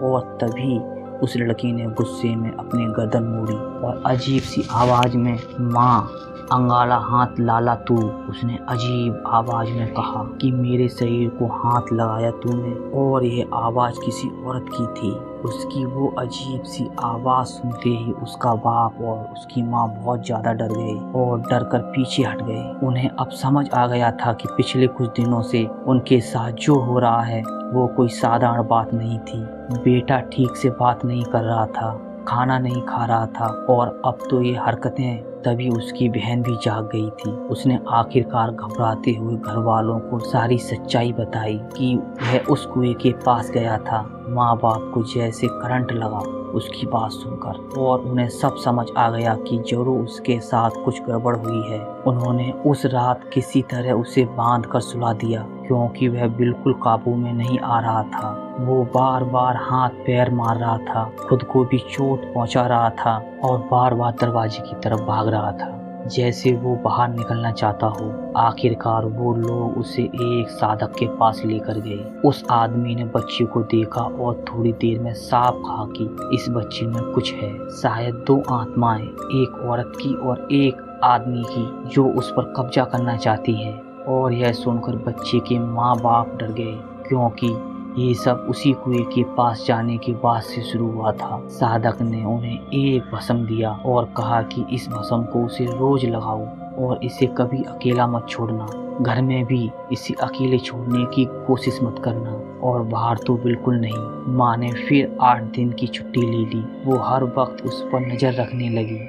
और तभी उस लड़के ने गुस्से में अपनी गर्दन मोड़ी और अजीब सी आवाज में, माँ अंगाला हाथ लाला तू। उसने अजीब आवाज में कहा कि मेरे शरीर को हाथ लगाया तूने। और यह आवाज किसी औरत की थी। उसकी वो अजीब सी आवाज सुनते ही उसका बाप और उसकी माँ बहुत ज्यादा डर गए और डर कर पीछे हट गए। उन्हें अब समझ आ गया था कि पिछले कुछ दिनों से उनके साथ जो हो रहा है वो कोई साधारण बात नहीं थी। बेटा ठीक से बात नहीं कर रहा था, खाना नहीं खा रहा था और अब तो ये हरकतें। तभी उसकी बहन भी जाग गई थी। उसने आखिरकार घबराते हुए घर वालों को सारी सच्चाई बताई कि वह उस कुएं के पास गया था। माँ बाप को जैसे करंट लगा उसकी बात सुनकर और उन्हें सब समझ आ गया कि जरूर उसके साथ कुछ गड़बड़ हुई है। उन्होंने उस रात किसी तरह उसे बांध कर सुला दिया क्योंकि वह बिल्कुल काबू में नहीं आ रहा था। वो बार बार हाथ पैर मार रहा था, खुद को भी चोट पहुंचा रहा था और बार बार दरवाजे की तरफ भाग रहा था जैसे वो बाहर निकलना चाहता हो। आखिरकार वो लोग उसे एक साधक के पास लेकर गए। उस आदमी ने बच्चे को देखा और थोड़ी देर में साफ कहा कि इस बच्चे में कुछ है, शायद दो आत्माएं, एक औरत की और एक आदमी की, जो उस पर कब्जा करना चाहती है। और यह सुनकर बच्चे के माँ बाप डर गए क्योंकि ये सब उसी कुएं के पास जाने के बाद से शुरू हुआ था। साधक ने उन्हें एक भस्म दिया और कहा कि इस भस्म को उसे रोज लगाओ और इसे कभी अकेला मत छोड़ना। घर में भी इसे अकेले छोड़ने की कोशिश मत करना और बाहर तो बिल्कुल नहीं। माँ ने फिर 8 दिन की छुट्टी ले ली। वो हर वक्त उस पर नजर रखने लगी,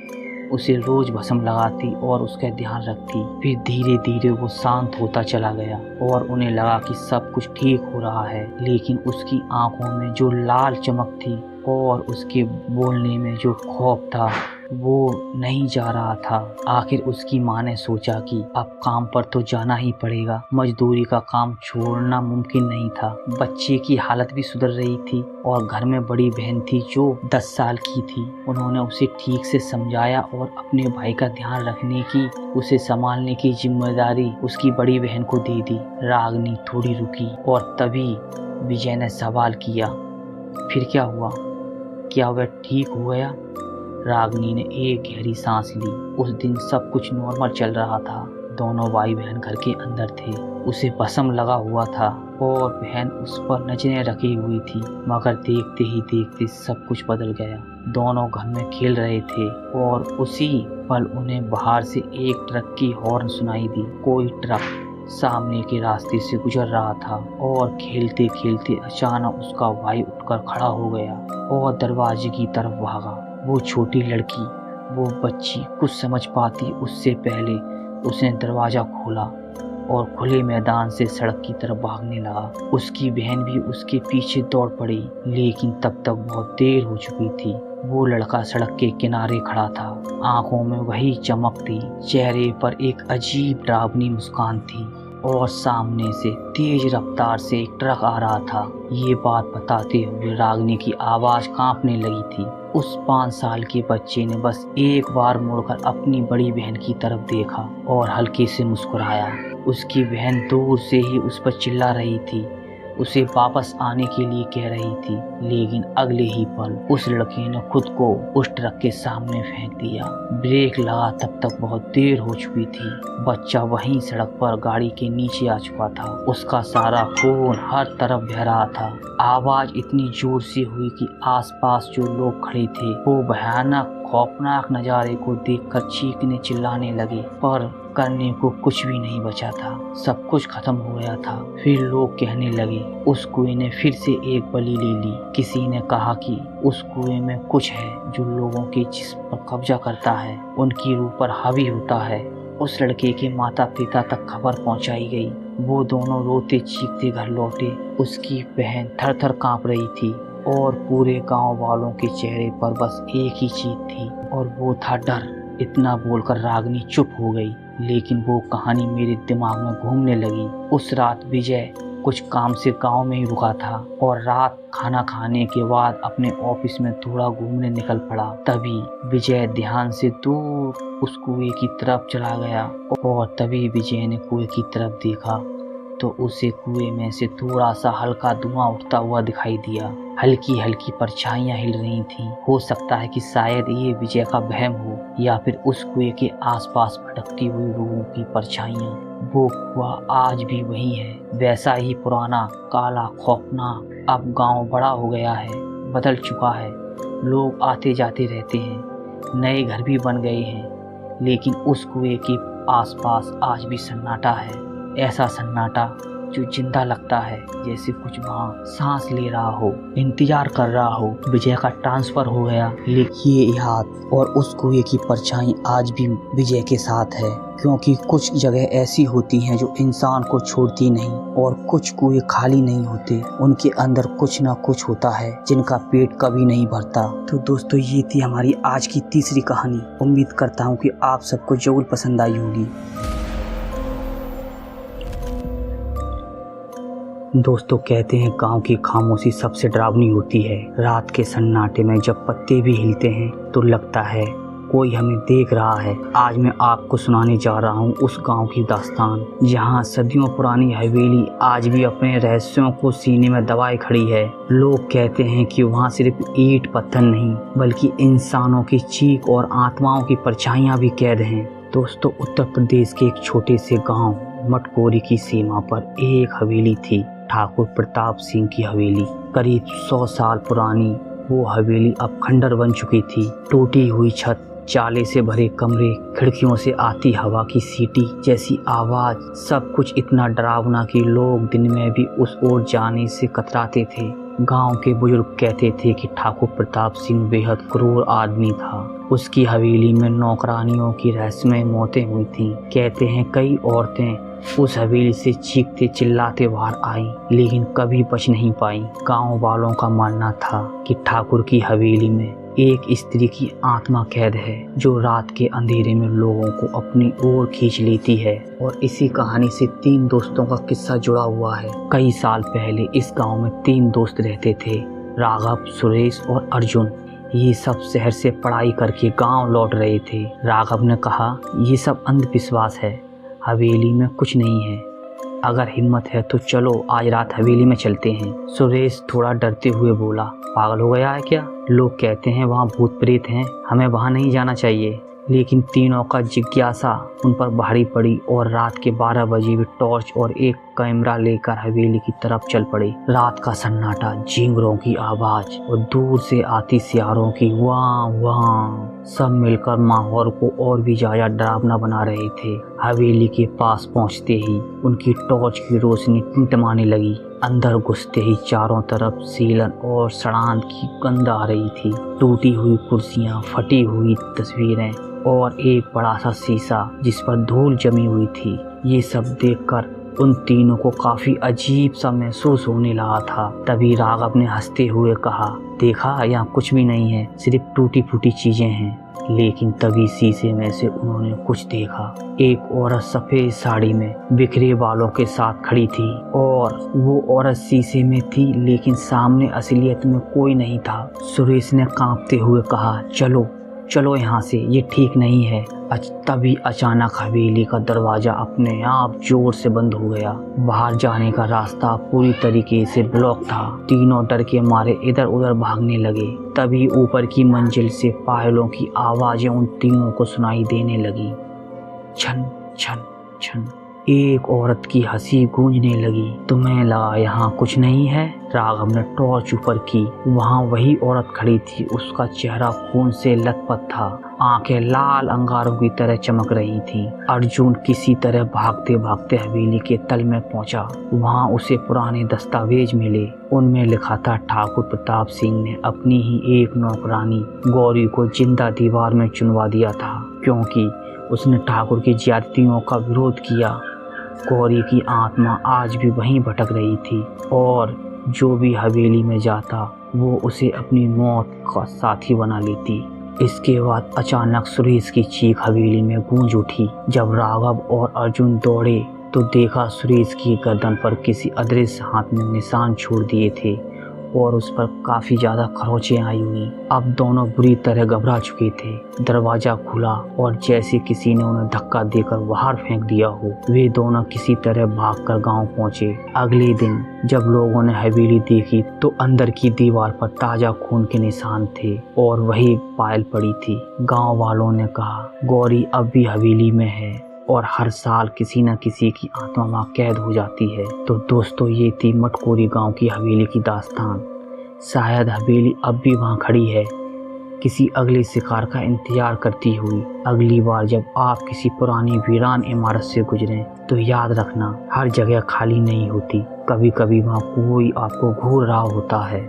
उसे रोज भस्म लगाती और उसका ध्यान रखती। फिर धीरे धीरे वो शांत होता चला गया और उन्हें लगा कि सब कुछ ठीक हो रहा है। लेकिन उसकी आंखों में जो लाल चमक थी और उसके बोलने में जो खौफ था वो नहीं जा रहा था। आखिर उसकी माँ ने सोचा कि अब काम पर तो जाना ही पड़ेगा, मजदूरी का काम छोड़ना मुमकिन नहीं था। बच्चे की हालत भी सुधर रही थी और घर में बड़ी बहन थी जो 10 साल की थी। उन्होंने उसे ठीक से समझाया और अपने भाई का ध्यान रखने की, उसे संभालने की जिम्मेदारी उसकी बड़ी बहन को दे दी। रागिनी थोड़ी रुकी और तभी विजय ने सवाल किया, फिर क्या हुआ? क्या वह ठीक हो गया? रागिनी ने एक गहरी सांस ली। उस दिन सब कुछ नॉर्मल चल रहा था। दोनों भाई बहन घर के अंदर थे। उसे भस्म लगा हुआ था और बहन उस पर नजरें रखी हुई थी, मगर देखते ही देखते सब कुछ बदल गया। दोनों घर में खेल रहे थे और उसी पल उन्हें बाहर से एक ट्रक की हॉर्न सुनाई दी। कोई ट्रक सामने के रास्ते से गुजर रहा था और खेलते खेलते अचानक उसका भाई उठकर खड़ा हो गया और दरवाजे की तरफ भागा। वो छोटी लड़की, वो बच्ची कुछ समझ पाती उससे पहले उसने दरवाज़ा खोला और खुले मैदान से सड़क की तरफ भागने लगा। उसकी बहन भी उसके पीछे दौड़ पड़ी, लेकिन तब तक बहुत देर हो चुकी थी। वो लड़का सड़क के किनारे खड़ा था, आंखों में वही चमक थी, चेहरे पर एक अजीब डरावनी मुस्कान थी और सामने से तेज रफ्तार से एक ट्रक आ रहा था। ये बात बताते हुए रागिनी की आवाज़ कांपने लगी थी। उस 5 साल के बच्चे ने बस एक बार मुड़कर अपनी बड़ी बहन की तरफ देखा और हल्के से मुस्कुराया। उसकी बहन दूर से ही उस पर चिल्ला रही थी, उसे वापस आने के लिए कह रही थी, लेकिन अगले ही पल उस लड़के ने खुद को उस ट्रक के सामने फेंक दिया। ब्रेक लगा तब तक बहुत देर हो चुकी थी। बच्चा वहीं सड़क पर गाड़ी के नीचे आ चुका था। उसका सारा खून हर तरफ बह रहा था। आवाज इतनी जोर से हुई कि आसपास जो लोग खड़े थे वो भयानक खौफनाक नज़ारे को देखकर चीखने चिल्लाने लगे, पर करने को कुछ भी नहीं बचा था। सब कुछ खत्म हो गया था। फिर लोग कहने लगे उस कुएं ने फिर से एक बलि ले ली। किसी ने कहा कि उस कुएं में कुछ है जो लोगों के जिस्म पर कब्जा करता है, उनकी रूह पर हावी होता है। उस लड़के के माता पिता तक खबर पहुंचाई गई। वो दोनों रोते चीखते घर लौटे। उसकी बहन थर थर कांप रही थी और पूरे गांव वालों के चेहरे पर बस एक ही चीज थी और वो था डर। इतना बोलकर रागिनी चुप हो गई, लेकिन वो कहानी मेरे दिमाग में घूमने लगी। उस रात विजय कुछ काम से गांव में ही रुका था और रात खाना खाने के बाद अपने ऑफिस में थोड़ा घूमने निकल पड़ा। तभी विजय ध्यान से दूर उस कुएं की तरफ चला गया और तभी विजय ने कुएं की तरफ देखा तो उसे कुएं में से थोड़ा सा हल्का धुआं उठता हुआ दिखाई दिया। हल्की हल्की परछाइयां हिल रही थीं। हो सकता है कि शायद ये विजय का वहम हो या फिर उस कुएं के आसपास भटकती हुई रूहों की परछाइयां। वो कुआं आज भी वही है, वैसा ही पुराना, काला, खौफनाक। अब गांव बड़ा हो गया है, बदल चुका है। लोग आते जाते रहते हैं, नए घर भी बन गए हैं, लेकिन उस कुएं के आसपास आज भी सन्नाटा है। ऐसा सन्नाटा जो जिंदा लगता है, जैसे कुछ वहाँ सांस ले रहा हो, इंतजार कर रहा हो। विजय का ट्रांसफर हो गया, लेकिन ये याद और उस कुएं की परछाई आज भी विजय के साथ है, क्योंकि कुछ जगह ऐसी होती हैं जो इंसान को छोड़ती नहीं और कुछ कुएं खाली नहीं होते, उनके अंदर कुछ ना कुछ होता है जिनका पेट कभी नहीं भरता। तो दोस्तों, ये थी हमारी आज की तीसरी कहानी। उम्मीद करता हूँ कि आप सबको जरूर पसंद आई होगी। दोस्तों, कहते हैं गांव की खामोशी सबसे डरावनी होती है। रात के सन्नाटे में जब पत्ते भी हिलते हैं तो लगता है कोई हमें देख रहा है। आज मैं आपको सुनाने जा रहा हूँ उस गांव की दास्तान, जहाँ सदियों पुरानी हवेली आज भी अपने रहस्यों को सीने में दबाए खड़ी है। लोग कहते हैं कि वहाँ सिर्फ ईंट पत्थर नहीं, बल्कि इंसानों की चीख और आत्माओं की परछाइयाँ भी कैद हैं। दोस्तों, उत्तर प्रदेश के एक छोटे से गाँव मटकोरी की सीमा पर एक हवेली थी, ठाकुर प्रताप सिंह की हवेली। करीब 100 साल पुरानी वो हवेली अब खंडर बन चुकी थी। टूटी हुई छत, चाले से भरे कमरे, खिड़कियों से आती हवा की सीटी जैसी आवाज, सब कुछ इतना डरावना कि लोग दिन में भी उस ओर जाने से कतराते थे। गांव के बुजुर्ग कहते थे कि ठाकुर प्रताप सिंह बेहद क्रूर आदमी था। उसकी हवेली में नौकरानियों की रहस्यमय मौतें हुई थीं। कहते हैं कई औरतें उस हवेली से चीखते चिल्लाते बाहर आईं, लेकिन कभी बच नहीं पाईं। गांव वालों का मानना था कि ठाकुर की हवेली में एक स्त्री की आत्मा कैद है जो रात के अंधेरे में लोगों को अपनी ओर खींच लेती है। और इसी कहानी से 3 दोस्तों का किस्सा जुड़ा हुआ है। कई साल पहले इस गांव में 3 दोस्त रहते थे, राघव, सुरेश और अर्जुन। ये सब शहर से पढ़ाई करके गांव लौट रहे थे। राघव ने कहा, ये सब अंधविश्वास है, हवेली में कुछ नहीं है, अगर हिम्मत है तो चलो आज रात हवेली में चलते हैं। सुरेश थोड़ा डरते हुए बोला, पागल हो गया है क्या? लोग कहते हैं वहाँ भूत प्रेत हैं, हमें वहाँ नहीं जाना चाहिए। लेकिन तीनों का जिज्ञासा उन पर भारी पड़ी और रात के 12 बजे वे टॉर्च और एक कैमरा लेकर हवेली की तरफ चल पड़े। रात का सन्नाटा, झींगरों की आवाज और दूर से आती सियारों की वाह वाह सब मिलकर माहौल को और भी ज्यादा डरावना बना रहे थे। हवेली के पास पहुंचते ही उनकी टॉर्च की रोशनी टिमटिमाने लगी। अंदर घुसते ही चारों तरफ सीलन और सड़ान की गंध आ रही थी। टूटी हुई कुर्सियां, फटी हुई तस्वीरें और एक बड़ा सा शीशा जिस पर धूल जमी हुई थी। ये सब देखकर उन तीनों को काफी अजीब सा महसूस होने लगा था। तभी राघव ने हंसते हुए कहा, देखा यहाँ कुछ भी नहीं है, सिर्फ टूटी फूटी चीजें हैं। लेकिन तभी शीशे में से उन्होंने कुछ देखा। एक औरत सफेद साड़ी में बिखरे बालों के साथ खड़ी थी और वो औरत शीशे में थी, लेकिन सामने असलियत में कोई नहीं था। सुरेश ने कांपते हुए कहा, चलो चलो यहाँ से, ये ठीक नहीं है। तभी अचानक हवेली का दरवाजा अपने आप जोर से बंद हो गया। बाहर जाने का रास्ता पूरी तरीके से ब्लॉक था। तीनों डर के मारे इधर उधर भागने लगे। तभी ऊपर की मंजिल से पायलों की आवाजें उन तीनों को सुनाई देने लगी। छन छन छन एक औरत की हंसी गूंजने लगी। तुम्हें लगा यहाँ कुछ नहीं है? राघव ने टॉर्च ऊपर की। वहाँ वही औरत खड़ी थी। उसका चेहरा खून से लथपथ था, आंखें लाल अंगारों की तरह चमक रही थीं। अर्जुन किसी तरह भागते भागते हवेली के तल में पहुंचा। वहाँ उसे पुराने दस्तावेज मिले। उनमें लिखा था, ठाकुर प्रताप सिंह ने अपनी ही एक नौकरानी गौरी को जिंदा दीवार में चुनवा दिया था, क्योंकि उसने ठाकुर की ज्यादतियों का विरोध किया। गौरी की आत्मा आज भी वहीं भटक रही थी और जो भी हवेली में जाता वो उसे अपनी मौत का साथी बना लेती। इसके बाद अचानक सुरेश की चीख हवेली में गूंज उठी। जब राघव और अर्जुन दौड़े तो देखा सुरेश की गर्दन पर किसी अदृश्य हाथ ने निशान छोड़ दिए थे और उस पर काफी ज्यादा खरोंचें आई हुई। अब दोनों बुरी तरह घबरा चुके थे। दरवाजा खुला और जैसे किसी ने उन्हें धक्का देकर बाहर फेंक दिया हो। वे दोनों किसी तरह भागकर गांव पहुंचे। अगले दिन जब लोगों ने हवेली देखी तो अंदर की दीवार पर ताजा खून के निशान थे और वही पायल पड़ी थी। गांव वालों ने कहा, गौरी अब भी हवेली में है और हर साल किसी न किसी की आत्मा वहाँ कैद हो जाती है। तो दोस्तों, ये थी मटकोरी गांव की हवेली की दास्तान। शायद हवेली अब भी वहाँ खड़ी है, किसी अगले शिकार का इंतजार करती हुई। अगली बार जब आप किसी पुरानी वीरान इमारत से गुजरें तो याद रखना, हर जगह खाली नहीं होती, कभी कभी वहाँ कोई आपको घूर रहा होता है।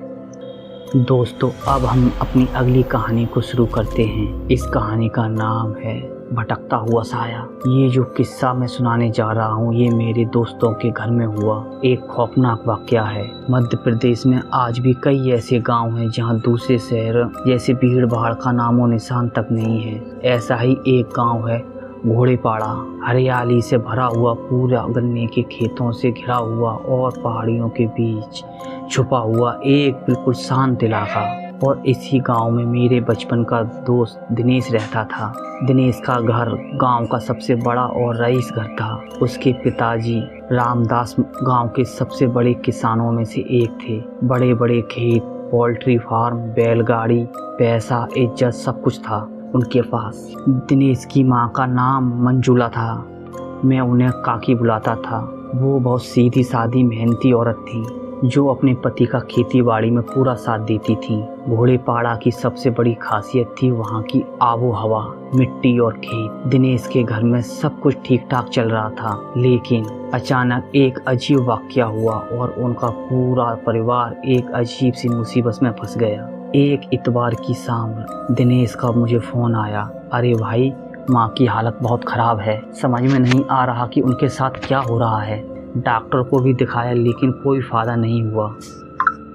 दोस्तों, अब हम अपनी अगली कहानी को शुरू करते हैं। इस कहानी का नाम है भटकता हुआ साया। ये जो किस्सा मैं सुनाने जा रहा हूँ ये मेरे दोस्तों के घर में हुआ एक खौफनाक वाकया है। मध्य प्रदेश में आज भी कई ऐसे गांव हैं जहाँ दूसरे शहर जैसे भीड़ भाड़ का नामो निशान तक नहीं है। ऐसा ही एक गांव है घोड़ेपाड़ा। हरियाली से भरा हुआ, पूरा गन्ने के खेतों से घिरा हुआ और पहाड़ियों के बीच छुपा हुआ एक बिल्कुल शांत इलाका। और इसी गांव में मेरे बचपन का दोस्त दिनेश रहता था। दिनेश का घर गांव का सबसे बड़ा और रईस घर था। उसके पिताजी रामदास गांव के सबसे बड़े किसानों में से एक थे। बड़े बड़े खेत, पोल्ट्री फार्म, बैलगाड़ी, पैसा, इज्जत सब कुछ था उनके पास। दिनेश की माँ का नाम मंजुला था। मैं उन्हें काकी बुलाता था। वो बहुत सीधी सादी मेहनती औरत थी जो अपने पति का खेती बाड़ी में पूरा साथ देती थी। घोड़ेपाड़ा की सबसे बड़ी खासियत थी वहाँ की आबो हवा, मिट्टी और खेत। दिनेश के घर में सब कुछ ठीक ठाक चल रहा था, लेकिन अचानक एक अजीब वाकया हुआ और उनका पूरा परिवार एक अजीब सी मुसीबत में फंस गया। एक इतवार की शाम दिनेश का मुझे फ़ोन आया। अरे भाई, माँ की हालत बहुत ख़राब है, समझ में नहीं आ रहा कि उनके साथ क्या हो रहा है। डॉक्टर को भी दिखाया लेकिन कोई फ़ायदा नहीं हुआ।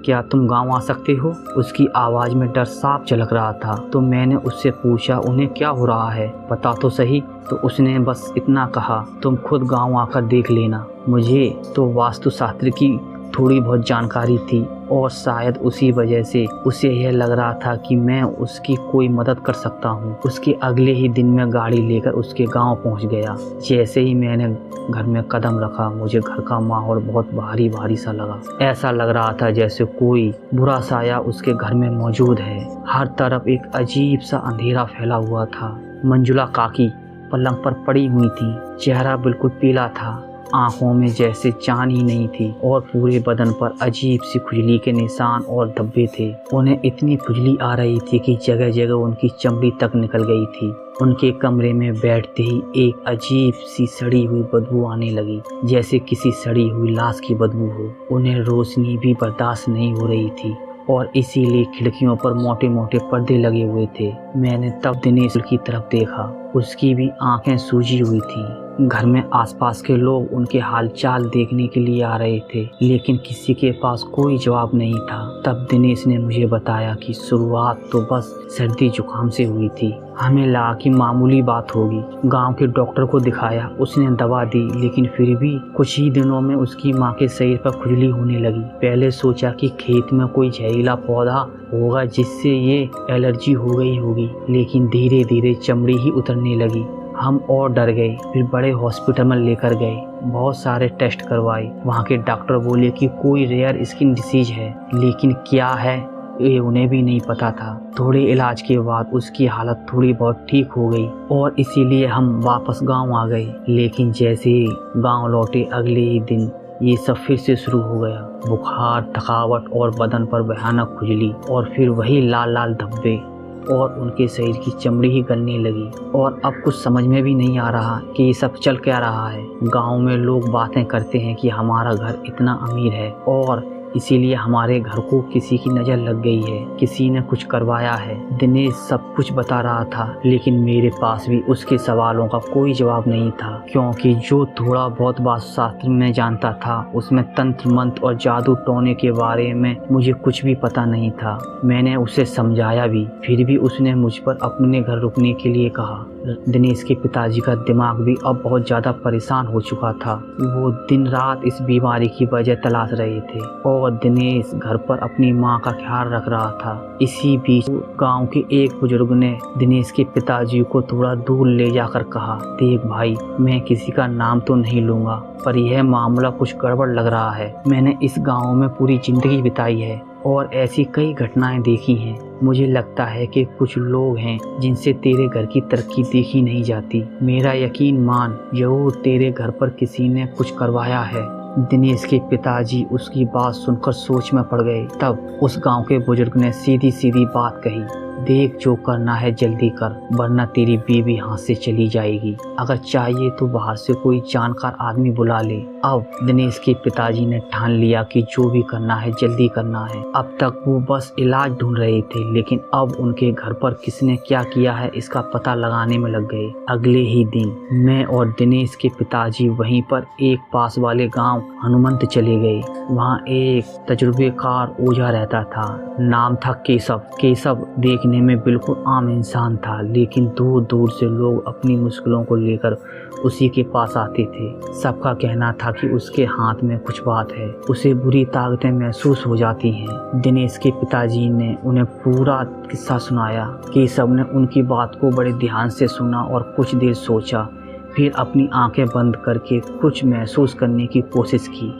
क्या तुम गांव आ सकते हो? उसकी आवाज़ में डर साफ झलक रहा था। तो मैंने उससे पूछा, उन्हें क्या हो रहा है, बता तो सही। तो उसने बस इतना कहा, तुम खुद गांव आकर देख लेना। मुझे तो वास्तुशास्त्र की थोड़ी बहुत जानकारी थी और शायद उसी वजह से उसे यह लग रहा था कि मैं उसकी कोई मदद कर सकता हूँ। उसके अगले ही दिन मैं गाड़ी लेकर उसके गांव पहुँच गया। जैसे ही मैंने घर में कदम रखा, मुझे घर का माहौल बहुत भारी भारी सा लगा। ऐसा लग रहा था जैसे कोई बुरा साया उसके घर में मौजूद है। हर तरफ एक अजीब सा अंधेरा फैला हुआ था। मंजुला काकी पलंग पर पड़ी हुई थी। चेहरा बिल्कुल पीला था, आंखों में जैसे जान ही नहीं थी और पूरे बदन पर अजीब सी खुजली के निशान और धब्बे थे। उन्हें इतनी खुजली आ रही थी कि जगह जगह उनकी चमड़ी तक निकल गई थी। उनके कमरे में बैठते ही एक अजीब सी सड़ी हुई बदबू आने लगी, जैसे किसी सड़ी हुई लाश की बदबू हो। उन्हें रोशनी भी बर्दाश्त नहीं हो रही थी और इसीलिए खिड़कियों पर मोटे मोटे पर्दे लगे हुए थे। मैंने तब दिनेश की तरफ देखा, उसकी भी आंखें सूजी हुई थी। घर में आसपास के लोग उनके हालचाल देखने के लिए आ रहे थे, लेकिन किसी के पास कोई जवाब नहीं था। तब दिनेश ने मुझे बताया कि शुरुआत तो बस सर्दी जुकाम से हुई थी। हमें लगा कि मामूली बात होगी। गांव के डॉक्टर को दिखाया, उसने दवा दी, लेकिन फिर भी कुछ ही दिनों में उसकी माँ के शरीर पर खुजली होने लगी। पहले सोचा कि खेत में कोई जहरीला पौधा होगा जिससे ये एलर्जी हो गई होगी, लेकिन धीरे धीरे चमड़ी ही उतरने लगी। हम और डर गए। फिर बड़े हॉस्पिटल में लेकर गए, बहुत सारे टेस्ट करवाए। वहाँ के डॉक्टर बोले कि कोई रेयर स्किन डिसीज है, लेकिन क्या है ये उन्हें भी नहीं पता था। थोड़े इलाज के बाद उसकी हालत थोड़ी बहुत ठीक हो गई और इसीलिए हम वापस गांव आ गए। लेकिन जैसे ही गांव लौटे, अगले ही दिन ये सब फिर से शुरू हो गया। बुखार, थकावट और बदन पर भयानक खुजली और फिर वही लाल लाल धब्बे और उनके शरीर की चमड़ी ही गलने लगी। और अब कुछ समझ में भी नहीं आ रहा कि ये सब चल क्या रहा है। गांव में लोग बातें करते हैं कि हमारा घर इतना अमीर है और इसीलिए हमारे घर को किसी की नज़र लग गई है, किसी ने कुछ करवाया है। दिनेश सब कुछ बता रहा था, लेकिन मेरे पास भी उसके सवालों का कोई जवाब नहीं था, क्योंकि जो थोड़ा बहुत वास्तुशास्त्र में जानता था उसमें तंत्र मंत्र और जादू टोने के बारे में मुझे कुछ भी पता नहीं था। मैंने उसे समझाया भी, फिर भी उसने मुझ पर अपने घर रुकने के लिए कहा। दिनेश के पिताजी का दिमाग भी अब बहुत ज़्यादा परेशान हो चुका था। वो दिन रात इस बीमारी की वजह तलाश रहे थे और दिनेश घर पर अपनी माँ का ख्याल रख रहा था। इसी बीच गांव के एक बुजुर्ग ने दिनेश के पिताजी को थोड़ा दूर ले जाकर कहा, देख भाई, मैं किसी का नाम तो नहीं लूँगा, पर यह मामला कुछ गड़बड़ लग रहा है। मैंने इस गांव में पूरी जिंदगी बिताई है और ऐसी कई घटनाएं देखी हैं। मुझे लगता है कि कुछ लोग हैं जिनसे तेरे घर की तरक्की देखी नहीं जाती। मेरा यकीन मान, जरूर तेरे घर पर किसी ने कुछ करवाया है। दिनेश के पिताजी उसकी बात सुनकर सोच में पड़ गए। तब उस गांव के बुजुर्ग ने सीधी सीधी बात कही, देख, जो करना है जल्दी कर, वरना तेरी बीवी हाथ से चली जाएगी। अगर चाहिए तो बाहर से कोई जानकार आदमी बुला ले। अब दिनेश के पिताजी ने ठान लिया कि जो भी करना है जल्दी करना है। अब तक वो बस इलाज ढूंढ रहे थे, लेकिन अब उनके घर पर किसने क्या किया है इसका पता लगाने में लग गए। अगले ही दिन मैं और दिनेश के पिताजी वहीं पर एक पास वाले गाँव हनुमंत चले गए। वहाँ एक तजुर्बेकार ओझा रहता था, नाम था केशव। केशव देखने में बिल्कुल आम इंसान था, लेकिन दूर दूर से लोग अपनी मुश्किलों को लेकर उसी के पास आते थे। सबका कहना था कि उसके हाथ में कुछ बात है, उसे बुरी ताकतें महसूस हो जाती हैं। दिनेश के पिताजी ने उन्हें पूरा किस्सा सुनाया। केशव ने उनकी बात को बड़े ध्यान से सुना और कुछ देर सोचा, फिर अपनी आंखें बंद करके कुछ महसूस करने की कोशिश की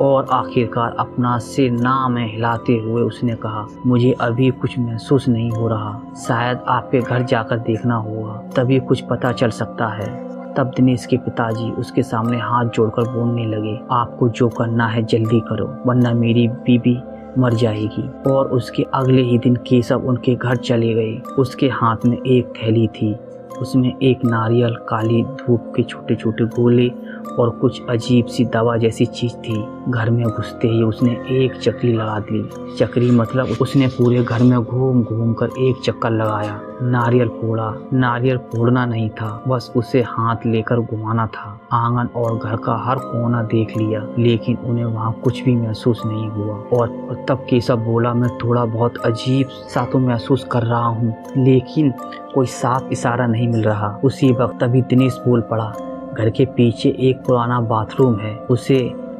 और आखिरकार अपना सिर ना में हिलाते हुए उसने कहा, मुझे अभी कुछ महसूस नहीं हो रहा, शायद आपके घर जाकर देखना होगा, तभी कुछ पता चल सकता है। तब दिनेश के पिताजी उसके सामने हाथ जोड़कर बोलने लगे, आपको जो करना है जल्दी करो, वरना मेरी बीबी मर जाएगी। और उसके अगले ही दिन केशव उनके घर चले गए। उसके हाथ में एक थैली थी, उसमें एक नारियल, काली धूप के छोटे छोटे गोले और कुछ अजीब सी दवा जैसी चीज थी। घर में घुसते ही उसने एक चक्री लगा दी। चक्री मतलब उसने पूरे घर में घूम घूम कर एक चक्कर लगाया। नारियल फोड़ा। नारियल फोड़ना नहीं था, बस उसे हाथ लेकर घुमाना था। आंगन और घर का हर कोना देख लिया, लेकिन उन्हें वहाँ कुछ भी महसूस नहीं हुआ। और तब केशव बोला, मैं थोड़ा बहुत अजीब सा तो महसूस कर रहा हूँ, लेकिन कोई साफ इशारा नहीं मिल रहा। उसी वक्त तभी दिनेश बोल पड़ा, घर के पीछे एक पुराना बाथरूम है, उसे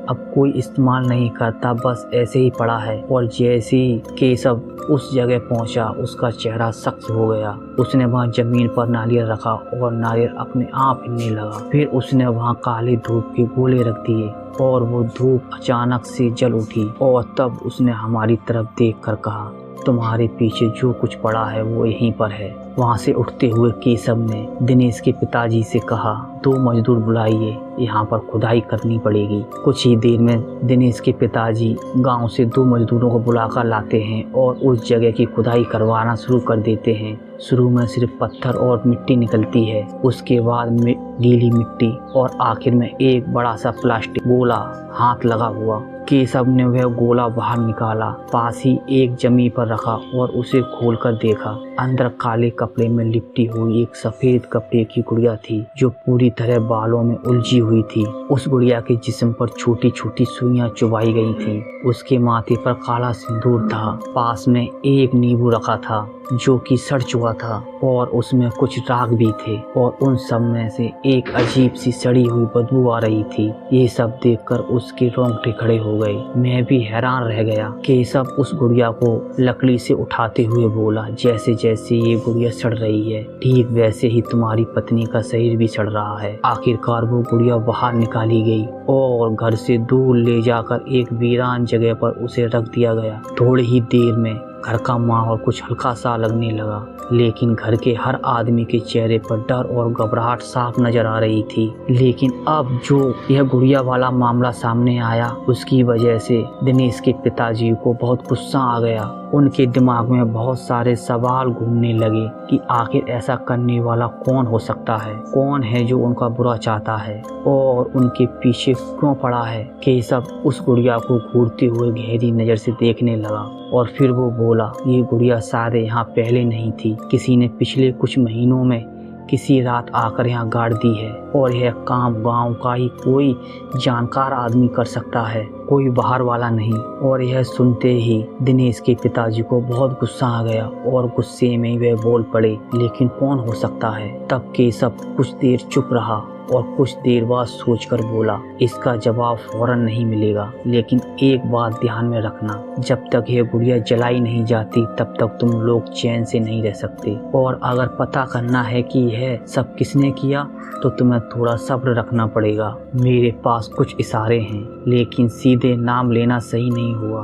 अब कोई इस्तेमाल नहीं करता, बस ऐसे ही पड़ा है। और जैसे ही केशव उस जगह पहुंचा, उसका चेहरा सख्त हो गया। उसने वहां जमीन पर नारियल रखा और नारियल अपने आप हिलने लगा। फिर उसने वहां काले धूप के गोले रख दिए और वो धूप अचानक से जल उठी। और तब उसने हमारी तरफ देखकर कहा, तुम्हारे पीछे जो कुछ पड़ा है वो यहीं पर है। वहाँ से उठते हुए केशव ने दिनेश के पिताजी से कहा, 2 मजदूर बुलाइए, यहाँ पर खुदाई करनी पड़ेगी। कुछ ही देर में दिनेश के पिताजी गांव से 2 मजदूरों को बुलाकर लाते हैं और उस जगह की खुदाई करवाना शुरू कर देते हैं। शुरू में सिर्फ पत्थर और मिट्टी निकलती है, उसके बाद गीली मिट्टी और आखिर में एक बड़ा सा प्लास्टिक गोला हाथ लगा हुआ। केशव ने वह गोला बाहर निकाला, पास ही एक जमी पर रखा और उसे खोलकर देखा। अंदर काले कपड़े में लिपटी हुई एक सफेद कपड़े की गुड़िया थी, जो पूरी तरह बालों में उलझी हुई थी। उस गुड़िया के जिस्म पर छोटी छोटी सुइयां चुभाई गई थीं। उसके माथे पर काला सिंदूर था। पास में एक नींबू रखा था जो कि सड़ चुका था और उसमें कुछ राख भी थे, और उन सब में से एक अजीब सी सड़ी हुई बदबू आ रही थी। ये सब देखकर उसके रोंगटे खड़े हो गए। मैं भी हैरान रह गया। केशव उस गुड़िया को लकड़ी से उठाते हुए बोला, जैसे जैसे ये गुड़िया सड़ रही है, ठीक वैसे ही तुम्हारी पत्नी का शरीर भी सड़ रहा है। आखिरकार वो गुड़िया बाहर निकाली गई और घर से दूर ले जाकर एक वीरान जगह पर उसे रख दिया गया। थोड़ी ही देर में घर का माहौल कुछ हल्का सा लगने लगा, लेकिन घर के हर आदमी के चेहरे पर डर और घबराहट साफ नजर आ रही थी। लेकिन अब जो यह गुड़िया वाला मामला सामने आया, उसकी वजह से दिनेश के पिताजी को बहुत गुस्सा आ गया। उनके दिमाग में बहुत सारे सवाल घूमने लगे कि आखिर ऐसा करने वाला कौन हो सकता है, कौन है जो उनका बुरा चाहता है और उनके पीछे क्यों पड़ा है। केशव उस गुड़िया को घूरते हुए गहरी नज़र से देखने लगा और फिर वो बोला, ये गुड़िया सारे यहाँ पहले नहीं थी, किसी ने पिछले कुछ महीनों में किसी रात आकर यहाँ गाड़ दी है, और यह काम गांव का ही कोई जानकार आदमी कर सकता है, कोई बाहर वाला नहीं। और यह सुनते ही दिनेश के पिताजी को बहुत गुस्सा आ गया और गुस्से में वे बोल पड़े, लेकिन कौन हो सकता है। तब केशव कुछ देर चुप रहा और कुछ देर बाद सोचकर बोला, इसका जवाब फौरन नहीं मिलेगा, लेकिन एक बात ध्यान में रखना, जब तक यह गुड़िया जलाई नहीं जाती तब तक तुम लोग चैन से नहीं रह सकते। और अगर पता करना है कि यह सब किसने किया तो तुम्हें थोड़ा सब्र रखना पड़ेगा। मेरे पास कुछ इशारे हैं, लेकिन सीधे नाम लेना सही नहीं हुआ,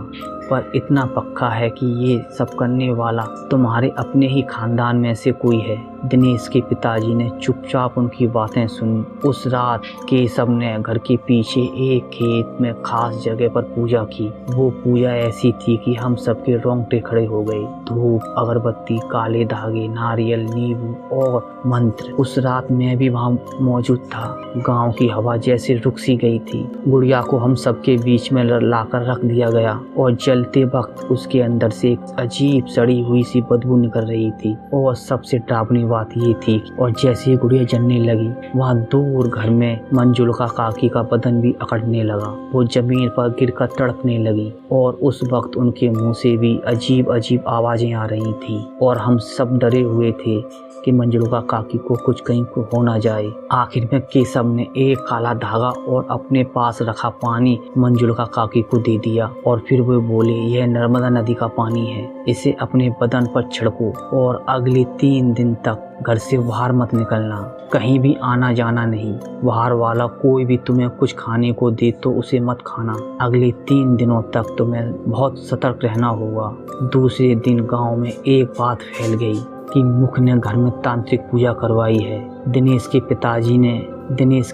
पर इतना पक्का है कि ये सब करने वाला तुम्हारे अपने ही खानदान में से कोई है। दिनेश के पिताजी ने चुपचाप उनकी बातें सुनी। उस रात केशव ने घर के पीछे एक खेत में खास जगह पर पूजा की। वो पूजा ऐसी थी कि हम सबके रोंगटे खड़े हो गए। धूप, अगरबत्ती, काले धागे, नारियल, नींबू और मंत्र। उस रात मैं भी वहाँ मौजूद था। गांव की हवा जैसे रुक सी गई थी। गुड़िया को हम सबके बीच में लाकर रख दिया गया और जलते वक्त उसके अंदर से एक अजीब सड़ी हुई सी बदबू निकल रही थी। और सबसे डरावनी बात ये थी, और जैसे ही गुड़िया जलने लगी, वहाँ दूर घर में मंजुला काकी का बदन भी अकड़ने लगा। वो जमीन पर गिरकर तड़पने लगी और उस वक्त उनके मुंह से भी अजीब अजीब आवाजें आ रही थी और हम सब डरे हुए थे कि मंजुला काकी को कुछ कहीं को हो ना जाए। आखिर में केशव ने एक काला धागा और अपने पास रखा पानी मंजुला काकी को दे दिया और फिर वो बोले, यह नर्मदा नदी का पानी है, इसे अपने बदन पर छिड़को और अगले 3 दिन तक घर से बाहर मत निकलना, कहीं भी आना जाना नहीं। बाहर वाला कोई भी तुम्हें कुछ खाने को दे तो उसे मत खाना। अगले 3 दिनों तक तुम्हें बहुत सतर्क रहना होगा। दूसरे दिन गांव में एक बात फैल गई कि मुख ने घर में तांत्रिक पूजा करवाई है। दिनेश के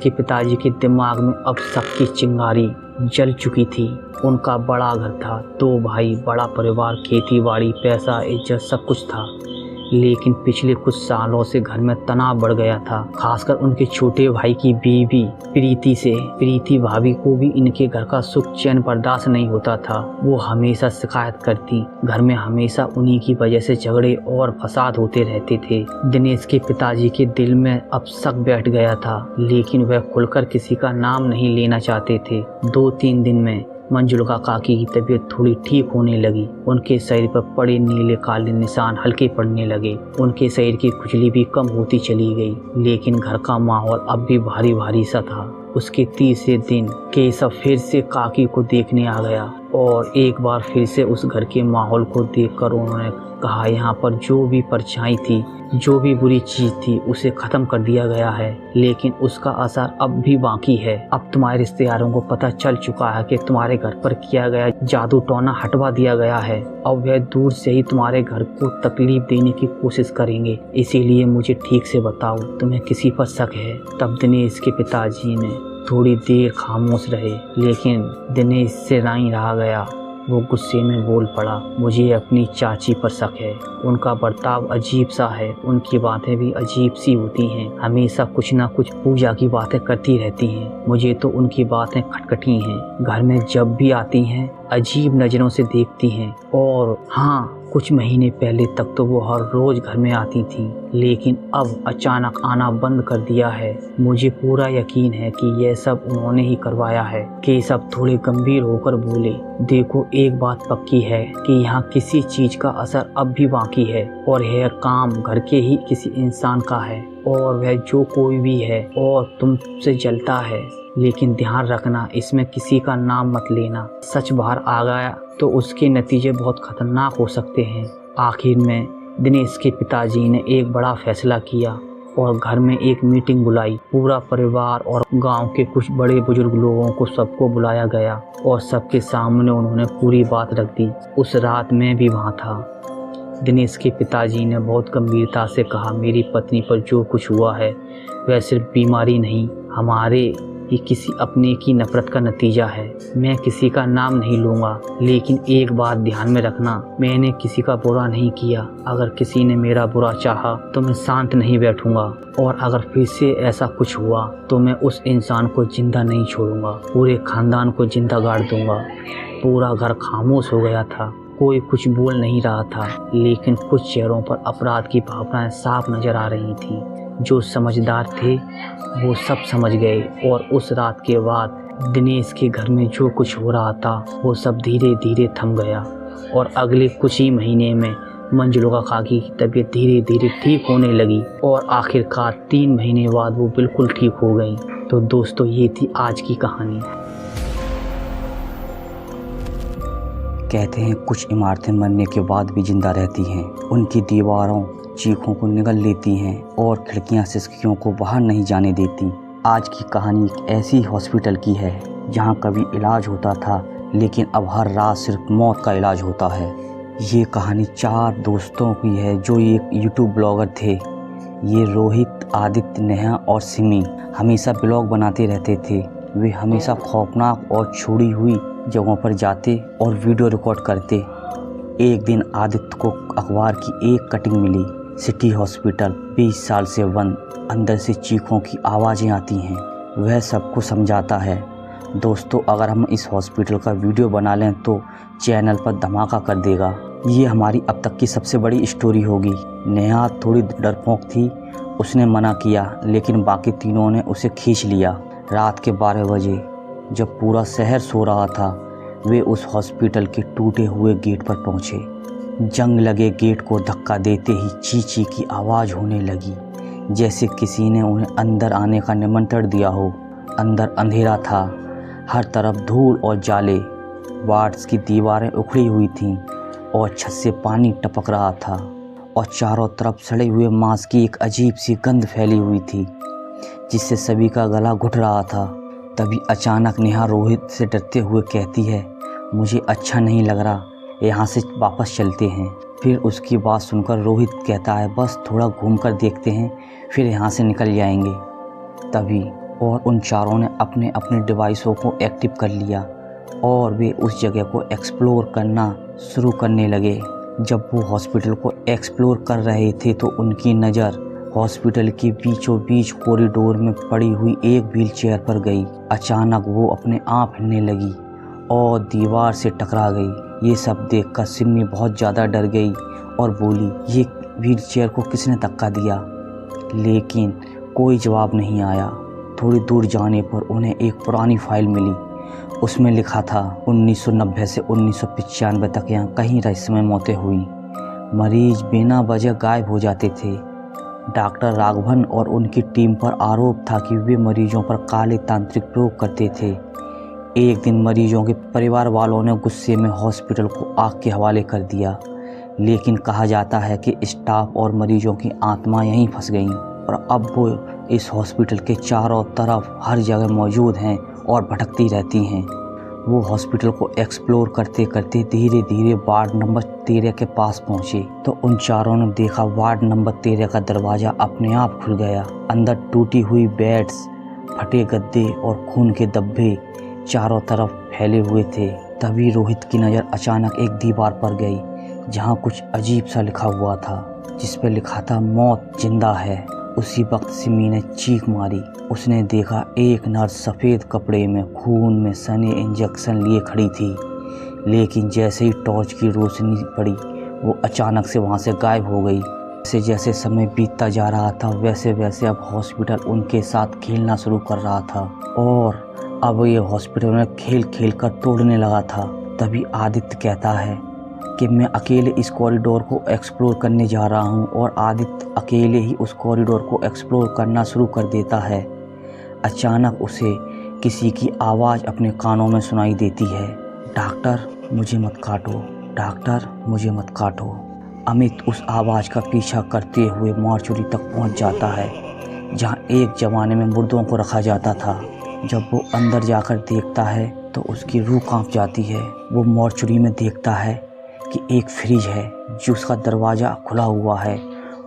पिताजी के दिमाग में अब सबकी चिंगारी जल चुकी थी। उनका बड़ा घर था, 2 भाई, बड़ा परिवार, खेती बाड़ी, पैसा, इज्जत, सब कुछ था। लेकिन पिछले कुछ सालों से घर में तनाव बढ़ गया था, खासकर उनके छोटे भाई की बीवी प्रीति से। प्रीति भाभी को भी इनके घर का सुख चैन बर्दाश्त नहीं होता था। वो हमेशा शिकायत करती, घर में हमेशा उन्हीं की वजह से झगड़े और फसाद होते रहते थे। दिनेश के पिताजी के दिल में अब शक बैठ गया था, लेकिन वह खुलकर किसी का नाम नहीं लेना चाहते थे। 2-3 दिन में मंजुला काकी की तबीयत थोड़ी ठीक होने लगी। उनके शरीर पर पड़े नीले काले निशान हल्के पड़ने लगे। उनके शरीर की खुजली भी कम होती चली गई, लेकिन घर का माहौल अब भी भारी भारी सा था। उसके तीसरे दिन केशव फिर से काकी को देखने आ गया और एक बार फिर से उस घर के माहौल को देखकर उन्होंने कहा, यहाँ पर जो भी परछाई थी, जो भी बुरी चीज थी, उसे खत्म कर दिया गया है, लेकिन उसका असर अब भी बाकी है। अब तुम्हारे रिश्तेदारों को पता चल चुका है कि तुम्हारे घर पर किया गया जादू टोना हटवा दिया गया है। अब वह दूर से ही तुम्हारे घर को तकलीफ देने की कोशिश करेंगे, इसीलिए मुझे ठीक से बताओ, तुम्हें किसी पर शक है? तब दिनेश के पिताजी ने थोड़ी देर खामोश रहे, लेकिन दिनेश से नहीं रहा गया। वो गुस्से में बोल पड़ा, मुझे अपनी चाची पर शक है। उनका बर्ताव अजीब सा है, उनकी बातें भी अजीब सी होती हैं, हमेशा कुछ ना कुछ पूजा की बातें करती रहती हैं। मुझे तो उनकी बातें खटखटी हैं। घर में जब भी आती हैं अजीब नज़रों से देखती हैं। और हाँ, कुछ महीने पहले तक तो वो हर रोज़ घर में आती थी, लेकिन अब अचानक आना बंद कर दिया है। मुझे पूरा यकीन है कि यह सब उन्होंने ही करवाया है। केशव थोड़े गंभीर होकर बोले, देखो, एक बात पक्की है कि यहाँ किसी चीज का असर अब भी बाकी है, और यह काम घर के ही किसी इंसान का है, और वह जो कोई भी है और तुमसे जलता है। लेकिन ध्यान रखना, इसमें किसी का नाम मत लेना। सच बाहर आ गया तो उसके नतीजे बहुत खतरनाक हो सकते हैं। आखिर में दिनेश के पिताजी ने एक बड़ा फैसला किया और घर में एक मीटिंग बुलाई। पूरा परिवार और गांव के कुछ बड़े बुजुर्ग लोगों को सबको बुलाया गया और सबके सामने उन्होंने पूरी बात रख दी। उस रात मैं भी वहाँ था। दिनेश के पिताजी ने बहुत गंभीरता से कहा, मेरी पत्नी पर जो कुछ हुआ है वह सिर्फ बीमारी नहीं, हमारे ही किसी अपने की नफरत का नतीजा है। मैं किसी का नाम नहीं लूँगा, लेकिन एक बात ध्यान में रखना, मैंने किसी का बुरा नहीं किया। अगर किसी ने मेरा बुरा चाहा तो मैं शांत नहीं बैठूंगा, और अगर फिर से ऐसा कुछ हुआ तो मैं उस इंसान को जिंदा नहीं छोड़ूंगा, पूरे खानदान को जिंदा गाड़ दूंगा। पूरा घर खामोश हो गया था, कोई कुछ बोल नहीं रहा था, लेकिन कुछ चेहरों पर अपराध की भावनाएं साफ नजर आ रही थी। जो समझदार थे वो सब समझ गए, और उस रात के बाद दिनेश के घर में जो कुछ हो रहा था वो सब धीरे धीरे थम गया। और अगले कुछ ही महीने में मंजुला काकी की तबीयत धीरे धीरे ठीक होने लगी, और आखिरकार 3 महीने बाद वो बिल्कुल ठीक हो गई। तो दोस्तों, ये थी आज की कहानी। कहते हैं कुछ इमारतें मरने के बाद भी जिंदा रहती हैं। उनकी दीवारों चीखों को निगल लेती हैं और खिड़कियां सिसकियों को बाहर नहीं जाने देती। आज की कहानी एक ऐसी हॉस्पिटल की है जहां कभी इलाज होता था, लेकिन अब हर रात सिर्फ मौत का इलाज होता है। ये कहानी 4 दोस्तों की है जो एक यूट्यूब ब्लॉगर थे। ये रोहित, आदित्य, नेहा और सिमी हमेशा ब्लॉग बनाते रहते थे। वे हमेशा खौफनाक और छोड़ी हुई जगहों पर जाते और वीडियो रिकॉर्ड करते। एक दिन आदित्य को अखबार की एक कटिंग मिली, सिटी हॉस्पिटल 20 साल से बंद, अंदर से चीखों की आवाज़ें आती हैं। वह सबको समझाता है, दोस्तों अगर हम इस हॉस्पिटल का वीडियो बना लें तो चैनल पर धमाका कर देगा। ये हमारी अब तक की सबसे बड़ी स्टोरी होगी। नेहा थोड़ी डरपोक थी, उसने मना किया, लेकिन बाकी तीनों ने उसे खींच लिया। रात के 12 बजे जब पूरा शहर सो रहा था, वे उस हॉस्पिटल के टूटे हुए गेट पर पहुँचे। जंग लगे गेट को धक्का देते ही चींची की आवाज़ होने लगी, जैसे किसी ने उन्हें अंदर आने का निमंत्रण दिया हो। अंदर अंधेरा था, हर तरफ धूल और जाले। वार्ड्स की दीवारें उखड़ी हुई थीं और छत से पानी टपक रहा था, और चारों तरफ सड़े हुए मांस की एक अजीब सी गंध फैली हुई थी, जिससे सभी का गला घुट रहा था। तभी अचानक नेहा रोहित से डरते हुए कहती है, मुझे अच्छा नहीं लग रहा, यहाँ से वापस चलते हैं। फिर उसकी बात सुनकर रोहित कहता है, बस थोड़ा घूमकर देखते हैं, फिर यहाँ से निकल जाएंगे। तभी और उन चारों ने अपने अपने डिवाइसों को एक्टिव कर लिया और वे उस जगह को एक्सप्लोर करना शुरू करने लगे। जब वो हॉस्पिटल को एक्सप्लोर कर रहे थे तो उनकी नज़र हॉस्पिटल के बीचों बीच कॉरिडोर में पड़ी हुई एक व्हीलचेयर पर गई। अचानक वो अपने आप हिलने लगी और दीवार से टकरा गई। ये सब देखकर सिमी बहुत ज़्यादा डर गई और बोली, ये व्हीलचेयर को किसने धक्का दिया? लेकिन कोई जवाब नहीं आया। थोड़ी दूर जाने पर उन्हें एक पुरानी फाइल मिली। उसमें लिखा था 1990 से 1995 तक यहाँ कहीं रहस्यमय मौतें हुई। मरीज बिना वजह गायब हो जाते थे। डॉक्टर राघवन और उनकी टीम पर आरोप था कि वे मरीजों पर काले तांत्रिक प्रयोग करते थे। एक दिन मरीजों के परिवार वालों ने गुस्से में हॉस्पिटल को आग के हवाले कर दिया, लेकिन कहा जाता है कि स्टाफ और मरीजों की आत्मा यहीं फंस गईं और अब वो इस हॉस्पिटल के चारों तरफ हर जगह मौजूद हैं और भटकती रहती हैं। वो हॉस्पिटल को एक्सप्लोर करते करते धीरे धीरे वार्ड नंबर 13 के पास पहुँचे तो उन चारों ने देखा वार्ड नंबर 13 का दरवाज़ा अपने आप खुल गया। अंदर टूटी हुई बेड्स, फटे गद्दे और खून के धब्बे चारों तरफ फैले हुए थे। तभी रोहित की नज़र अचानक एक दीवार पर गई जहाँ कुछ अजीब सा लिखा हुआ था, जिस पर लिखा था मौत जिंदा है। उसी वक्त सिमी ने चीख मारी। उसने देखा एक नर्स सफ़ेद कपड़े में खून में सने इंजेक्शन लिए खड़ी थी, लेकिन जैसे ही टॉर्च की रोशनी पड़ी वो अचानक से वहाँ से गायब हो गई। जैसे जैसे समय बीतता जा रहा था वैसे वैसे अब हॉस्पिटल उनके साथ खेलना शुरू कर रहा था और अब ये हॉस्पिटल में खेल खेल कर तोड़ने लगा था। तभी आदित्य कहता है कि मैं अकेले इस कॉरिडोर को एक्सप्लोर करने जा रहा हूँ और आदित्य अकेले ही उस कॉरिडोर को एक्सप्लोर करना शुरू कर देता है। अचानक उसे किसी की आवाज़ अपने कानों में सुनाई देती है, डॉक्टर मुझे मत काटो, डॉक्टर मुझे मत काटो। अमित उस आवाज़ का पीछा करते हुए मॉर्चुरी तक पहुँच जाता है जहाँ एक ज़माने में मुर्दों को रखा जाता था। जब वो अंदर जाकर देखता है तो उसकी रूह कांप जाती है। वो मॉर्चुरी में देखता है कि एक फ्रिज है जिसका दरवाज़ा खुला हुआ है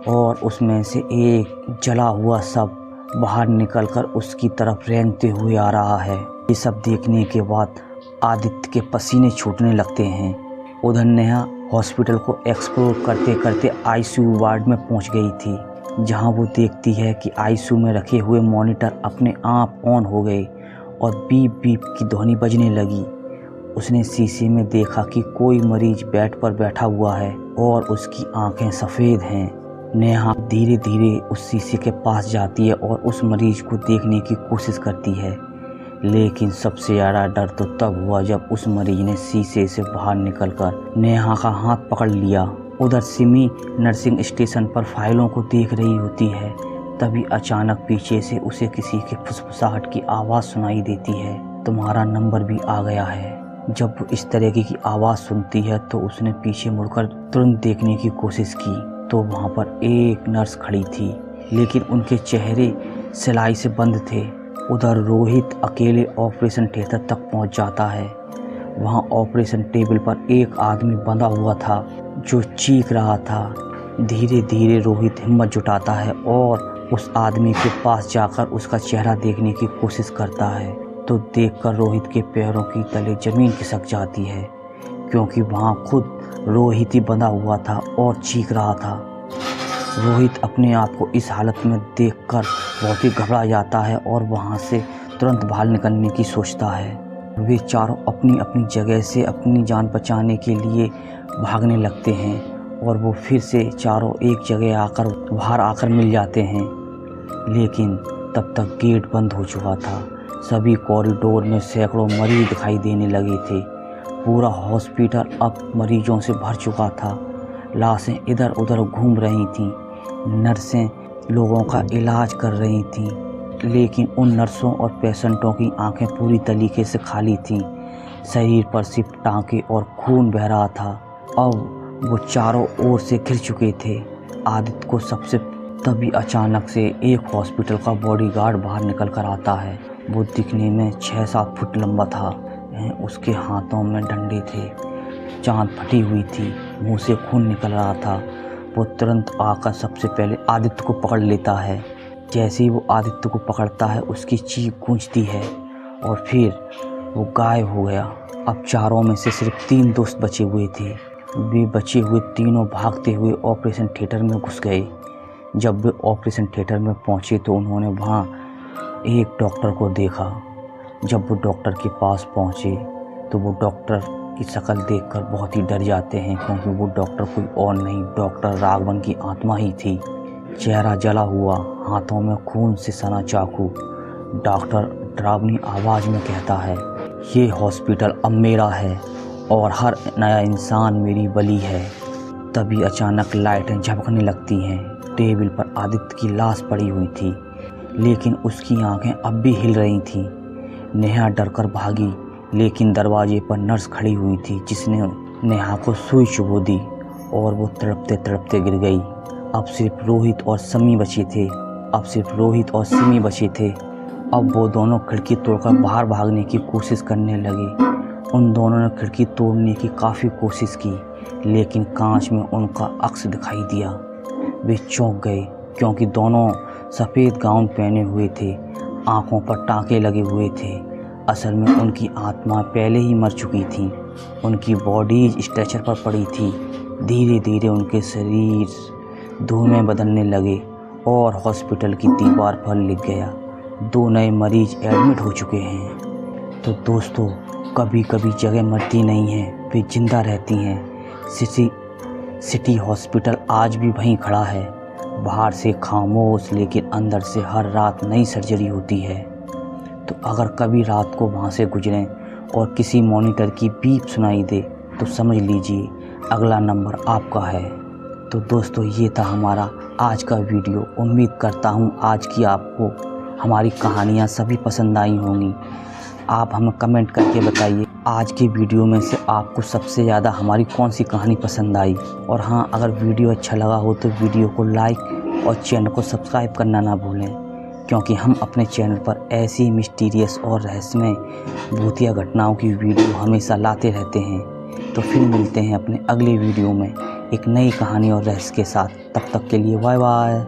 और उसमें से एक जला हुआ शव बाहर निकलकर उसकी तरफ रेंगते हुए आ रहा है। ये सब देखने के बाद आदित्य के पसीने छूटने लगते हैं। उधर नेहा हॉस्पिटल को एक्सप्लोर करते करते आईसीयू वार्ड में पहुंच गई थी, जहां वो देखती है कि आईसीयू में रखे हुए मॉनिटर अपने आप ऑन हो गए और बीप बीप की ध्वनि बजने लगी। उसने शीशे में देखा कि कोई मरीज बेड पर बैठा हुआ है और उसकी आंखें सफ़ेद हैं। नेहा धीरे धीरे उस शीशे के पास जाती है और उस मरीज को देखने की कोशिश करती है, लेकिन सबसे ज़्यादा डर तो तब हुआ जब उस मरीज ने शीशे से बाहर निकलकर नेहा का हाथ पकड़ लिया। उधर सिमी नर्सिंग स्टेशन पर फाइलों को देख रही होती है। तभी अचानक पीछे से उसे किसी के फुसफुसाहट की आवाज़ सुनाई देती है, तुम्हारा नंबर भी आ गया है। जब वो इस तरह की आवाज़ सुनती है तो उसने पीछे मुड़कर तुरंत देखने की कोशिश की तो वहाँ पर एक नर्स खड़ी थी, लेकिन उनके चेहरे सिलाई से बंद थे। उधर रोहित अकेले ऑपरेशन थिएटर तक पहुँच जाता है। वहाँ ऑपरेशन टेबल पर एक आदमी बंधा हुआ था जो चीख रहा था। धीरे धीरे रोहित हिम्मत जुटाता है और उस आदमी के पास जाकर उसका चेहरा देखने की कोशिश करता है तो देखकर रोहित के पैरों की तले ज़मीन खिसक जाती है, क्योंकि वहाँ खुद रोहित ही बंधा हुआ था और चीख रहा था। रोहित अपने आप को इस हालत में देखकर बहुत ही घबरा जाता है और वहाँ से तुरंत बाहर निकलने की सोचता है। वे चारों अपनी अपनी जगह से अपनी जान बचाने के लिए भागने लगते हैं और वो फिर से चारों एक जगह बाहर आकर मिल जाते हैं, लेकिन तब तक गेट बंद हो चुका था। सभी कॉरिडोर में सैकड़ों मरीज दिखाई देने लगे थे। पूरा हॉस्पिटल अब मरीजों से भर चुका था। लाशें इधर उधर घूम रही थीं। नर्सें लोगों का इलाज कर रही थीं, लेकिन उन नर्सों और पेशेंटों की आंखें पूरी तरीके से खाली थीं। शरीर पर सिर्फ टाँके और खून बह रहा था। अब वो चारों ओर से घिर चुके थे। आदित्य को सबसे तभी अचानक से एक हॉस्पिटल का बॉडीगार्ड बाहर निकल कर आता है। वो दिखने में 6-7 फुट लंबा था। उसके हाथों में डंडे थे। चाँद फटी हुई थी, मुंह से खून निकल रहा था। वो तुरंत आकर सबसे पहले आदित्य को पकड़ लेता है। जैसे ही वो आदित्य को पकड़ता है उसकी चीख गूंजती है और फिर वो गायब हो गया। अब चारों में से सिर्फ 3 दोस्त बचे हुए थे। वे बचे हुए तीनों भागते हुए ऑपरेशन थिएटर में घुस गए। जब वे ऑपरेशन थिएटर में पहुंचे तो उन्होंने वहां एक डॉक्टर को देखा। जब वो डॉक्टर के पास पहुंचे तो वो डॉक्टर की शक्ल देखकर बहुत ही डर जाते हैं, क्योंकि वो डॉक्टर कोई और नहीं, डॉक्टर राघवन की आत्मा ही थी। चेहरा जला हुआ, हाथों में खून से सना चाकू। डॉक्टर डरावनी आवाज़ में कहता है, ये हॉस्पिटल अब मेरा है और हर नया इंसान मेरी बलि है। तभी अचानक लाइटें झपकने लगती हैं। टेबल पर आदित्य की लाश पड़ी हुई थी, लेकिन उसकी आंखें अब भी हिल रही थीं। नेहा डरकर भागी, लेकिन दरवाजे पर नर्स खड़ी हुई थी, जिसने नेहा को सुई चुभो दी और वो तड़पते तड़पते गिर गई। अब सिर्फ रोहित और सिमी बचे थे। अब वो दोनों खिड़की तोड़कर बाहर भागने की कोशिश करने लगे। उन दोनों ने खिड़की तोड़ने की काफ़ी कोशिश की, लेकिन कांच में उनका अक्स दिखाई दिया। वे चौंक गए, क्योंकि दोनों सफ़ेद गाउन पहने हुए थे, आंखों पर टाँके लगे हुए थे। असल में उनकी आत्मा पहले ही मर चुकी थी। उनकी बॉडीज स्ट्रेचर पर पड़ी थी। धीरे धीरे उनके शरीर धुएं बदलने लगे और हॉस्पिटल की दीवार पर लिख गया, 2 नए मरीज एडमिट हो चुके हैं। तो दोस्तों, कभी कभी जगह मरती नहीं है, वे जिंदा रहती हैं। सिटी हॉस्पिटल आज भी वहीं खड़ा है, बाहर से खामोश, लेकिन अंदर से हर रात नई सर्जरी होती है। तो अगर कभी रात को वहाँ से गुजरें और किसी मॉनिटर की बीप सुनाई दे तो समझ लीजिए अगला नंबर आपका है। तो दोस्तों, ये था हमारा आज का वीडियो। उम्मीद करता हूँ आज की आपको हमारी कहानियाँ सभी पसंद आई होंगी। आप हमें कमेंट करके बताइए आज की वीडियो में से आपको सबसे ज़्यादा हमारी कौन सी कहानी पसंद आई। और हाँ, अगर वीडियो अच्छा लगा हो तो वीडियो को लाइक और चैनल को सब्सक्राइब करना ना भूलें, क्योंकि हम अपने चैनल पर ऐसी मिस्टीरियस और रहस्यमय भूतिया घटनाओं की वीडियो हमेशा लाते रहते हैं। तो फिर मिलते हैं अपने अगले वीडियो में एक नई कहानी और रहस्य के साथ। तब तक के लिए बाय बाय।